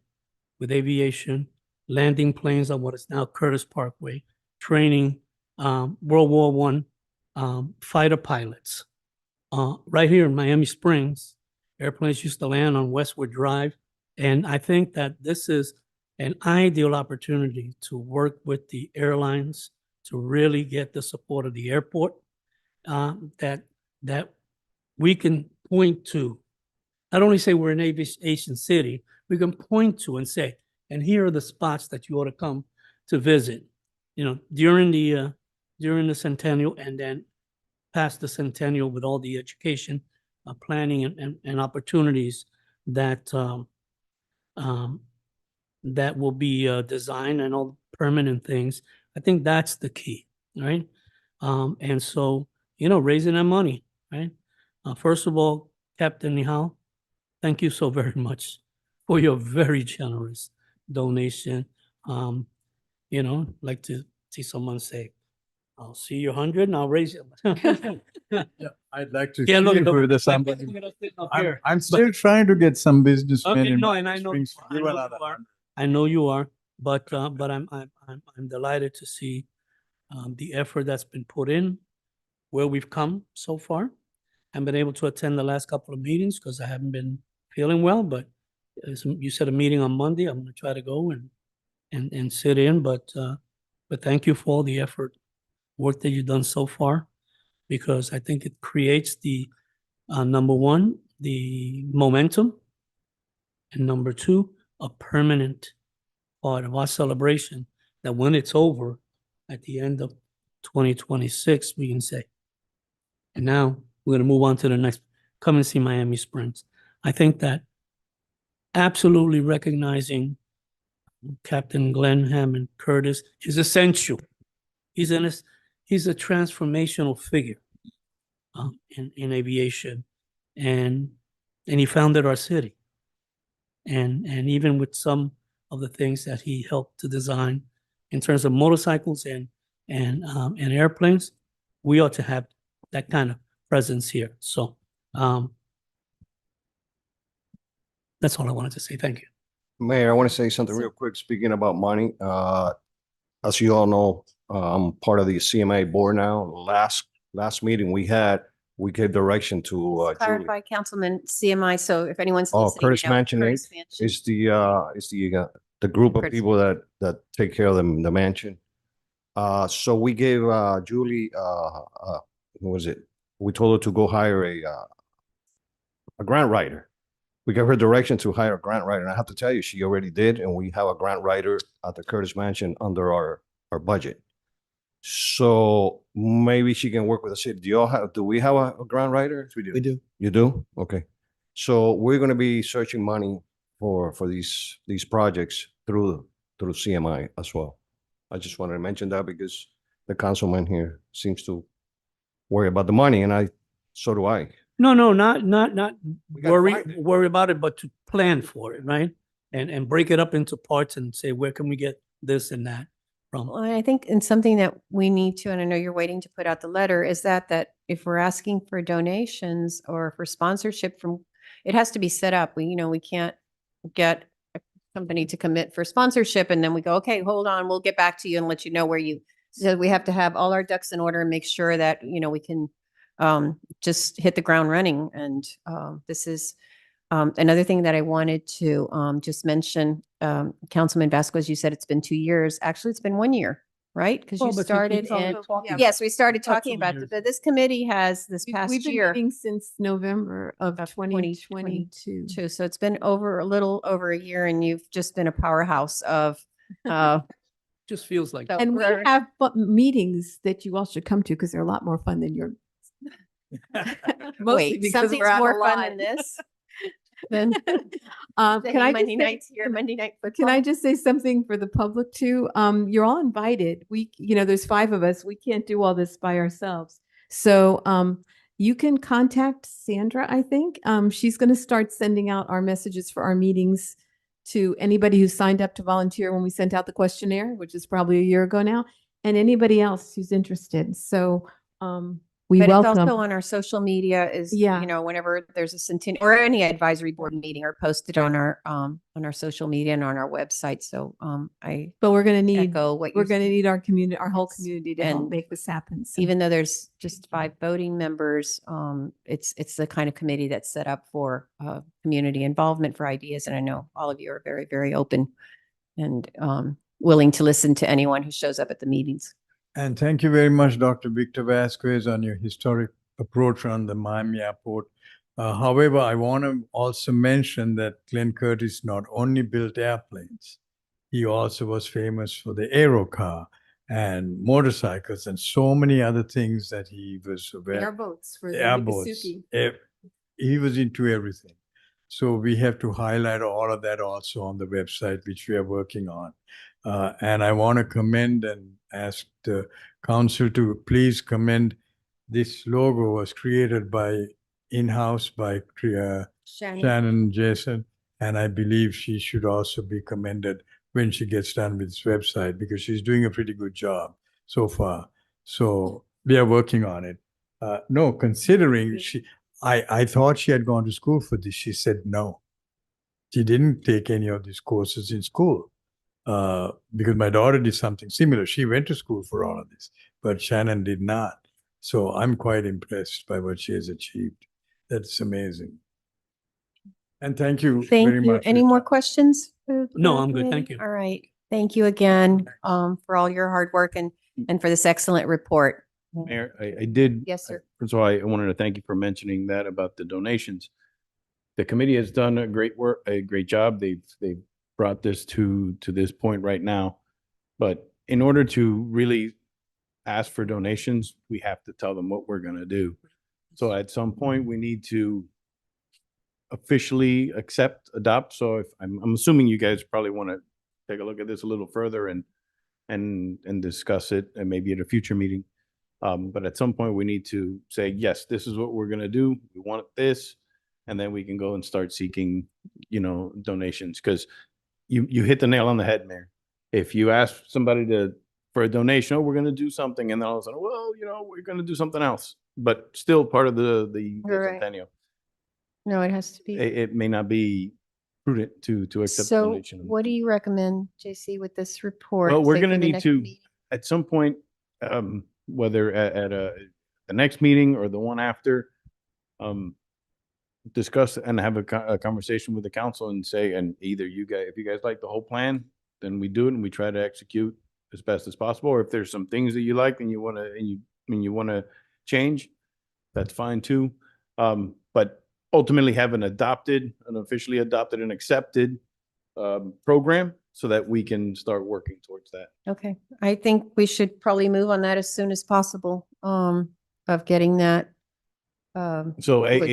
Speaker 7: with aviation, landing planes on what is now Curtis Parkway, training World War I fighter pilots. Right here in Miami Springs, airplanes used to land on Westwood Drive. And I think that this is an ideal opportunity to work with the airlines to really get the support of the airport, that we can point to. Not only say we're an aviation city, we can point to and say, and here are the spots that you ought to come to visit, during the centennial, and then past the centennial with all the education, planning and opportunities that that will be designed and all permanent things. I think that's the key, right? And so, raising that money, right? First of all, Captain Nihal, thank you so very much for your very generous donation. Like to see someone say, I'll see you 100 and I'll raise it.
Speaker 2: Yeah, I'd like to
Speaker 7: Yeah,
Speaker 2: see
Speaker 7: look at
Speaker 2: if there's somebody. I'm still trying to get some businessmen
Speaker 7: Okay,
Speaker 2: in
Speaker 7: no,
Speaker 2: Miami
Speaker 7: and I know,
Speaker 2: Springs to give another
Speaker 7: you are.
Speaker 2: 100.
Speaker 7: I know you are, but I'm delighted to see the effort that's been put in, where we've come so far. I've been able to attend the last couple of meetings because I haven't been feeling well, but as you said, a meeting on Monday, I'm gonna try to go and sit in, but thank you for all the work that you've done so far, because I think it creates the number one, the momentum, and number two, a permanent part of our celebration, that when it's over at the end of 2026, we can say, and now we're going to move on to the next, come and see Miami Springs. I think that absolutely recognizing Captain Glenn Hammond Curtis is essential. He's a transformational figure in aviation, and he founded our city. And even with some of the things that he helped to design in terms of motorcycles and airplanes, we ought to have that kind of presence here. So that's all I wanted to say. Thank you.
Speaker 5: Mayor, I want to say something real quick, speaking about money. As you all know, I'm part of the CMA board now. Last meeting we gave direction to Julie.
Speaker 1: Clarify, Councilman, CMI, so if anyone's
Speaker 5: Oh,
Speaker 1: listening.
Speaker 5: Curtis
Speaker 1: you know,
Speaker 5: Mansion
Speaker 1: Curtis
Speaker 5: Inc.
Speaker 1: Mansion.
Speaker 5: Is the group of
Speaker 1: Curtis.
Speaker 5: people that take care of the mansion. So we gave Julie what was it? We told her to go hire a grant writer, we gave her direction to hire a grant writer. And I have to tell you, she already did. And we have a grant writer at the Curtis Mansion under our budget. So maybe she can work with the city. Do we have a grant writer?
Speaker 6: We do.
Speaker 4: We do.
Speaker 5: You do? Okay. So we're going to be searching money for these projects through CMI as well. I just wanted to mention that because the councilman here seems to worry about the money, and so do I.
Speaker 7: No, not
Speaker 5: We gotta find it.
Speaker 7: worry about it, but to plan for it, right? And break it up into parts and say, where can we get this and that from?
Speaker 1: Well, I think, and something that we need to, and I know you're waiting to put out the letter, is that if we're asking for donations or for sponsorship from, it has to be set up. We can't get a company to commit for sponsorship and then we go, okay, hold on, we'll get back to you and let you know so we have to have all our ducks in order and make sure that, we can just hit the ground running. And this is another thing that I wanted to just mention, Councilman Vasquez, you said it's been 2 years. Actually, it's been 1 year, right? Because
Speaker 7: Well,
Speaker 1: you
Speaker 7: but
Speaker 1: started
Speaker 7: it's all
Speaker 1: in,
Speaker 7: talking about-
Speaker 1: yes, we started
Speaker 7: Not
Speaker 1: talking
Speaker 7: 2
Speaker 1: about,
Speaker 7: years.
Speaker 1: but this committee has this past
Speaker 3: We've been
Speaker 1: year.
Speaker 3: meeting since November of
Speaker 1: Of
Speaker 3: 2022.
Speaker 1: too. So it's been a little over a year and you've just been a powerhouse of,
Speaker 7: Just feels like.
Speaker 1: So-
Speaker 3: And we
Speaker 1: Right.
Speaker 3: have meetings that you all should come to because they're a lot more fun than your. Mostly
Speaker 1: wait,
Speaker 3: because
Speaker 1: something's
Speaker 3: we're out
Speaker 1: more
Speaker 3: a
Speaker 1: fun
Speaker 3: lot.
Speaker 1: than this? Then
Speaker 3: Can I
Speaker 1: Monday
Speaker 3: just
Speaker 1: nights
Speaker 3: say,
Speaker 1: here, Monday night
Speaker 3: can
Speaker 1: football?
Speaker 3: I just say something for the public too? You're all invited. There's 5 of us. We can't do all this by ourselves. So, you can contact Sandra, I think. She's going to start sending out our messages for our meetings to anybody who signed up to volunteer when we sent out the questionnaire, which is probably a year ago now, and anybody else who's interested. So, we
Speaker 1: But it's
Speaker 3: welcome.
Speaker 1: also on our social media is,
Speaker 3: Yeah.
Speaker 1: whenever there's a centennial or any advisory board meeting or posted on our social media and on our website. So I
Speaker 3: But we're going to need,
Speaker 1: echo what
Speaker 3: we're
Speaker 1: you're
Speaker 3: going to
Speaker 1: saying.
Speaker 3: need our community, our whole
Speaker 1: Yes.
Speaker 3: community to help
Speaker 1: And
Speaker 3: make this happen. So-
Speaker 1: Even though there's just 5 voting members, it's the kind of committee that's set up for community involvement for ideas. And I know all of you are very, very open and willing to listen to anyone who shows up at the meetings.
Speaker 2: And thank you very much, Dr. Victor Vasquez, on your historic approach on the Miami Airport. However, I want to also mention that Glenn Curtis not only built airplanes, he also was famous for the aero car and motorcycles and so many other things that he was aware.
Speaker 3: Airboats for the
Speaker 2: Airboats.
Speaker 3: Miccosukee.
Speaker 2: He was into everything. So we have to highlight all of that also on the website, which we are working on. And I want to commend and ask the council to please commend this logo was created in-house by Shannon Jason. And I believe she should also be commended when she gets done with this website because she's doing a pretty good job so far. So we are working on it. No, considering I thought she had gone to school for this. She said no. She didn't take any of these courses in school because my daughter did something similar. She went to school for all of this, but Shannon did not. So I'm quite impressed by what she has achieved. That's amazing. And thank you
Speaker 1: Thank
Speaker 2: very
Speaker 1: you.
Speaker 2: much.
Speaker 1: Any
Speaker 2: for your
Speaker 1: more
Speaker 2: time.
Speaker 1: questions?
Speaker 7: No, I'm good. Thank you.
Speaker 1: All right. Thank you again for all your hard work and for this excellent report.
Speaker 6: Mayor, I did.
Speaker 1: Yes, sir.
Speaker 6: First of all, I wanted to thank you for mentioning that about the donations. The committee has done a great job. They've brought this to this point right now. But in order to really ask for donations, we have to tell them what we're going to do. So at some point, we need to officially adopt. So if I'm assuming you guys probably want to take a look at this a little further and discuss it and maybe at a future meeting. But at some point we need to say, yes, this is what we're going to do. We want this. And then we can go and start seeking, donations. Because you hit the nail on the head, Mayor. If you ask somebody for a donation, oh, we're going to do something. And then all of a sudden, well, we're going to do something else, but still part of the
Speaker 1: Right.
Speaker 6: centennial.
Speaker 1: No, it has to be.
Speaker 6: It may not be prudent to accept
Speaker 1: So
Speaker 6: donation.
Speaker 1: what do you recommend, JC, with this report?
Speaker 6: Well, we're
Speaker 1: say, for
Speaker 6: gonna
Speaker 1: the
Speaker 6: need
Speaker 1: next
Speaker 6: to-
Speaker 1: meeting?
Speaker 6: At some point, whether at the next meeting or the one after, discuss and have a conversation with the council and say, and either if you guys like the whole plan, then we do it and we try to execute as best as possible. Or if there's some things that you like and you want to change, that's fine too. But ultimately have an officially adopted and accepted program so that we can start working towards that.
Speaker 1: Okay, I think we should probably move on that as soon as possible, of getting that,
Speaker 6: So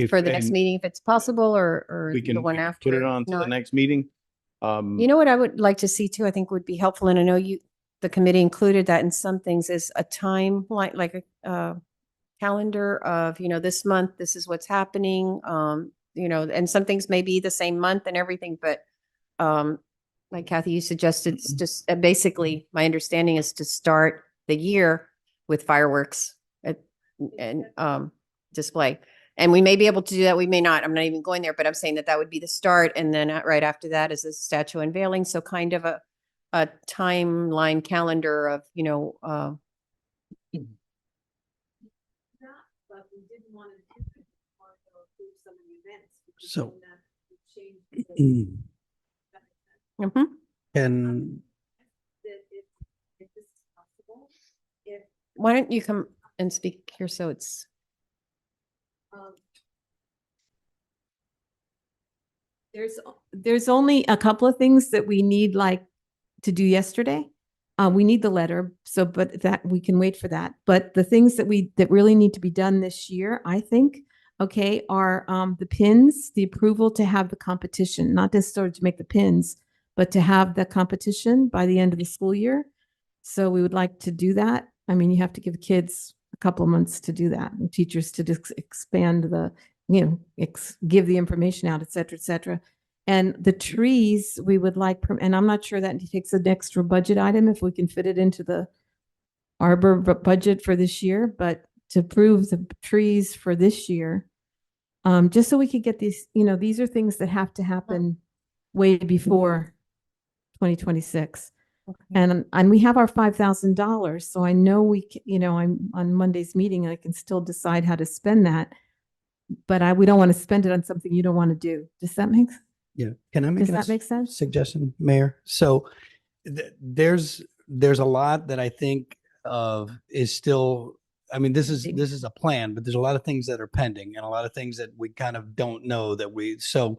Speaker 1: for the next meeting, if it's possible, or
Speaker 6: we
Speaker 1: the
Speaker 6: can
Speaker 1: one after.
Speaker 6: put it on to the
Speaker 1: Not-
Speaker 6: next meeting.
Speaker 1: You know what I would like to see too, I think would be helpful, and I know the committee included that in some things, is a timeline, like a calendar of, this month, this is what's happening, and some things may be the same month and everything, but like Kathy, you suggested, it's just basically, my understanding is to start the year with fireworks and display. And we may be able to do that. We may not. I'm not even going there, but I'm saying that would be the start. And then right after that is the statue unveiling. So kind of a timeline calendar of,
Speaker 4: So,
Speaker 1: mhm.
Speaker 4: and
Speaker 1: Why don't you come and speak here so it's.
Speaker 3: There's only a couple of things that we need to do yesterday. We need the letter, but that we can wait for that. But the things that really need to be done this year, I think, okay, are the pins, the approval to have the competition, not just sort of to make the pins, but to have the competition by the end of the school year. So we would like to do that. I mean, you have to give kids a couple of months to do that, and teachers to expand the, give the information out, et cetera, And the trees, we would like, and I'm not sure that takes an extra budget item if we can fit it into the arbor budget for this year, but to approve the trees for this year, just so we could get these, these are things that have to happen way before 2026.
Speaker 1: Okay.
Speaker 3: And we have our $5,000. So I know I'm on Monday's meeting, I can still decide how to spend that, but we don't want to spend it on something you don't want to do. Does that make sense?
Speaker 4: yeah, can I make
Speaker 3: Does
Speaker 4: a
Speaker 3: that make sense?
Speaker 4: suggestion, Mayor? So there's a lot that I think of is still, I mean, this is a plan, but there's a lot of things that are pending and a lot of things that we kind of don't know so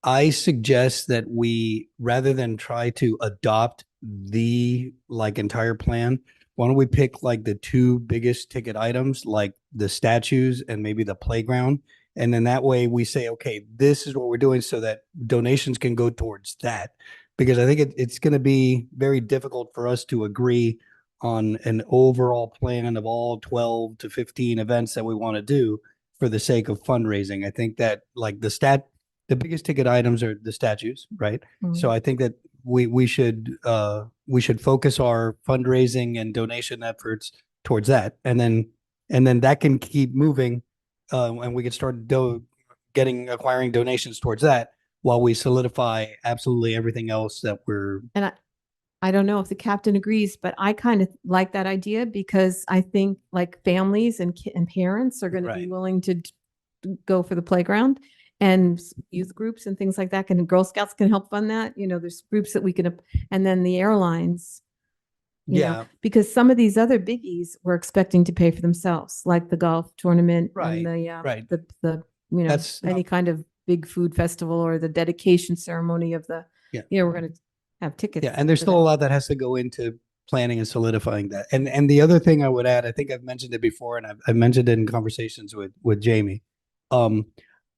Speaker 4: I suggest that we, rather than try to adopt the entire plan, why don't we pick the two biggest ticket items, like the statues and maybe the playground? And then that way we say, okay, this is what we're doing so that donations can go towards that. Because I think it's going to be very difficult for us to agree on an overall plan of all 12 to 15 events that we want to do for the sake of fundraising. I think that the biggest ticket items are the statues, right?
Speaker 3: Mhm.
Speaker 4: So I think that we should focus our fundraising and donation efforts towards that. And then that can keep moving, and we can start acquiring donations towards that while we solidify absolutely everything else that we're.
Speaker 3: And I don't know if the captain agrees, but I kind of like that idea because I think families and parents are going to be
Speaker 4: Right.
Speaker 3: willing to go for the playground, and youth groups and things like that. And Girl Scouts can help fund that. There's groups that we can, and then the airlines,
Speaker 4: Yeah.
Speaker 3: because some of these other biggies we're expecting to pay for themselves, like the golf tournament
Speaker 4: Right,
Speaker 3: and the
Speaker 4: right.
Speaker 3: the any kind of big food festival or the dedication ceremony of the,
Speaker 4: Yeah.
Speaker 3: we're going to have tickets.
Speaker 4: Yeah, and there's
Speaker 3: for
Speaker 4: still
Speaker 3: that.
Speaker 4: a lot that has to go into planning and solidifying that. And the other thing I would add, I think I've mentioned it before, and I've mentioned it in conversations with Jamie.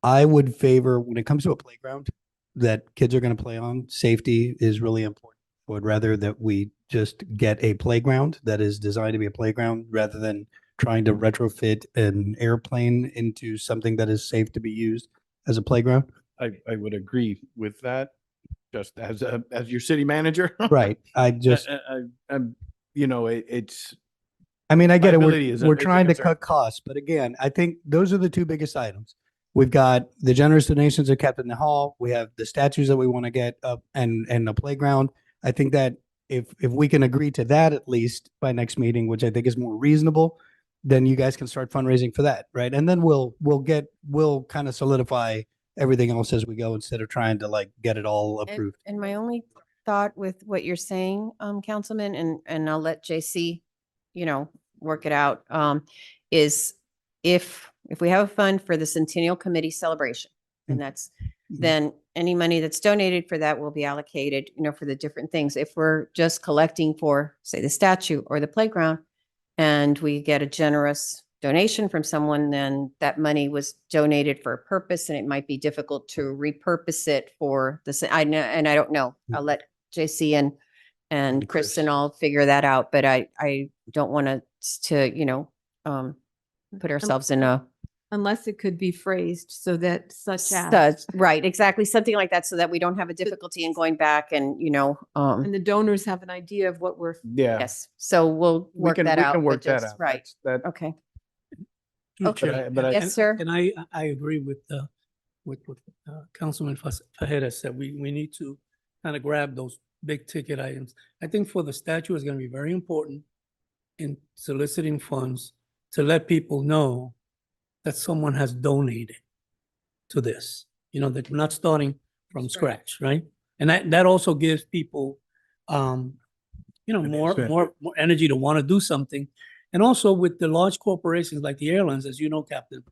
Speaker 4: I would favor, when it comes to a playground that kids are going to play on, safety is really important. I would rather that we just get a playground that is designed to be a playground rather than trying to retrofit an airplane into something that is safe to be used as a playground.
Speaker 6: I would agree with that, just as your city manager.
Speaker 4: Right.
Speaker 6: It's,
Speaker 4: I mean, I get it.
Speaker 6: Liability is
Speaker 4: We're
Speaker 6: a
Speaker 4: trying to
Speaker 6: concern.
Speaker 4: cut costs, but again, I think those are the two biggest items. We've got the generous donations are kept in the hall. We have the statues that we want to get up and the playground. I think that if we can agree to that at least by next meeting, which I think is more reasonable, then you guys can start fundraising for that, right? And then we'll kind of solidify everything else as we go instead of trying to get it all approved.
Speaker 1: And my only thought with what you're saying, Councilman, and I'll let JC, work it out, is if we have a fund for the Centennial Committee celebration, And that's, then any money that's donated for that will be allocated, for the different things. If we're just collecting for, say, the statue or the playground, and we get a generous donation from someone, then that money was donated for a purpose, and it might be difficult to repurpose it for the, I know, and I don't know. I'll let JC and Chris and all figure that out, but I don't want us to, put ourselves in a,
Speaker 3: Unless it could be phrased so that such as,
Speaker 1: right, exactly, something like that, so that we don't have a difficulty in going back and,
Speaker 3: and the donors have an idea of what we're,
Speaker 6: Yeah.
Speaker 1: yes, so we'll
Speaker 6: We
Speaker 1: work
Speaker 6: can,
Speaker 1: that
Speaker 6: we
Speaker 1: out.
Speaker 6: can
Speaker 1: but
Speaker 6: work that
Speaker 1: just-
Speaker 6: out.
Speaker 1: Right,
Speaker 6: That,
Speaker 1: okay.
Speaker 7: Through
Speaker 1: Okay.
Speaker 7: Chair.
Speaker 6: But I-
Speaker 1: Yes,
Speaker 7: And-
Speaker 1: sir.
Speaker 7: And I agree with Councilman Fajeda said, we need to kind of grab those big ticket items. I think for the statue is going to be very important in soliciting funds to let people know that someone has donated to this, that we're not starting from scratch, right? And that also gives people, more
Speaker 2: incentive.
Speaker 7: energy to want to do something. And also with the large corporations like the airlines, as you know, Captain,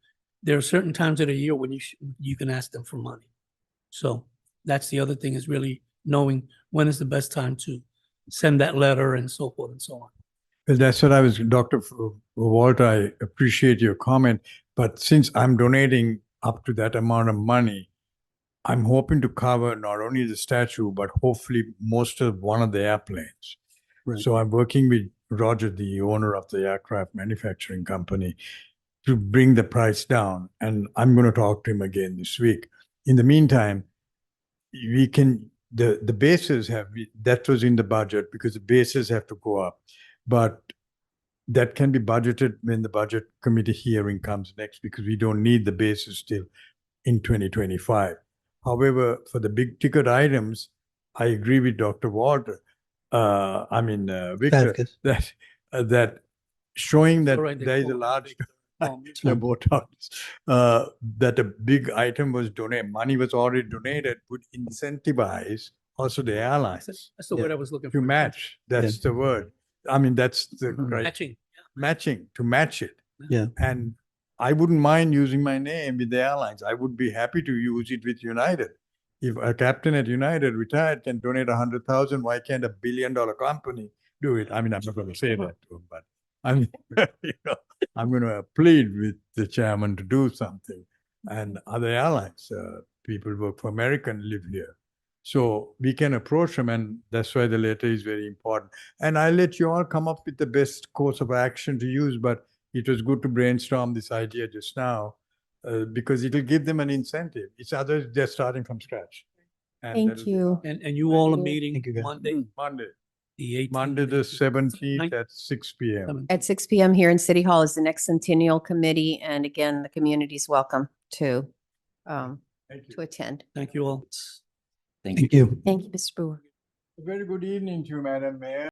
Speaker 7: there are certain times of the year when you can ask them for money. So that's the other thing, is really knowing when is the best time to send that letter and so forth and so on.
Speaker 2: Well, that's what I was, Dr. Walter, I appreciate your comment, but since I'm donating up to that amount of money, I'm hoping to cover not only the statue, but hopefully most of one of the airplanes.
Speaker 4: Right.
Speaker 2: So I'm working with Roger, the owner of the aircraft manufacturing company, to bring the price down. And I'm going to talk to him again this week. In the meantime, we can, the bases that was in the budget because the bases have to go up. But that can be budgeted when the budget committee hearing comes next, because we don't need the bases still in 2025. However, for the big ticket items, I agree with Dr. Walter. Victor,
Speaker 4: Vasquez.
Speaker 2: that showing that
Speaker 7: All right, they
Speaker 2: there is a
Speaker 7: call me
Speaker 2: large
Speaker 7: Victor. Call me.
Speaker 2: they're both artists, that a big item was donated, money was already donated, would incentivize also the airlines
Speaker 7: That's the word I was looking for.
Speaker 2: to match. That's the word. I mean, that's the right
Speaker 7: Matching.
Speaker 2: matching, to match it.
Speaker 4: Yeah.
Speaker 2: And I wouldn't mind using my name with the airlines. I would be happy to use it with United. If a captain at United retired can donate 100,000, why can't $1 billion company do it? I mean, I'm not going to say that to him, but I'm, I'm going to plead with the chairman to do something. And other airlines, people work for American, live here. So we can approach them, and that's why the letter is very important. And I'll let you all come up with the best course of action to use, but it was good to brainstorm this idea just now, because it'll give them an incentive. It's others, they're starting from scratch. And
Speaker 1: Thank
Speaker 2: that'll be
Speaker 1: you.
Speaker 7: And you all are
Speaker 1: Thank you.
Speaker 7: meeting
Speaker 4: Thank you, guys.
Speaker 7: Monday, the 18th.
Speaker 2: Monday, the 17th at 6 p.m.
Speaker 1: At 6 p.m. here in City Hall is the next Centennial Committee. And again, the community's welcome to
Speaker 2: Thank you.
Speaker 1: attend.
Speaker 7: Thank you all.
Speaker 4: Thank you.
Speaker 1: Thank you, Mr. Brewer.
Speaker 2: A very good evening to you, Madam Mayor.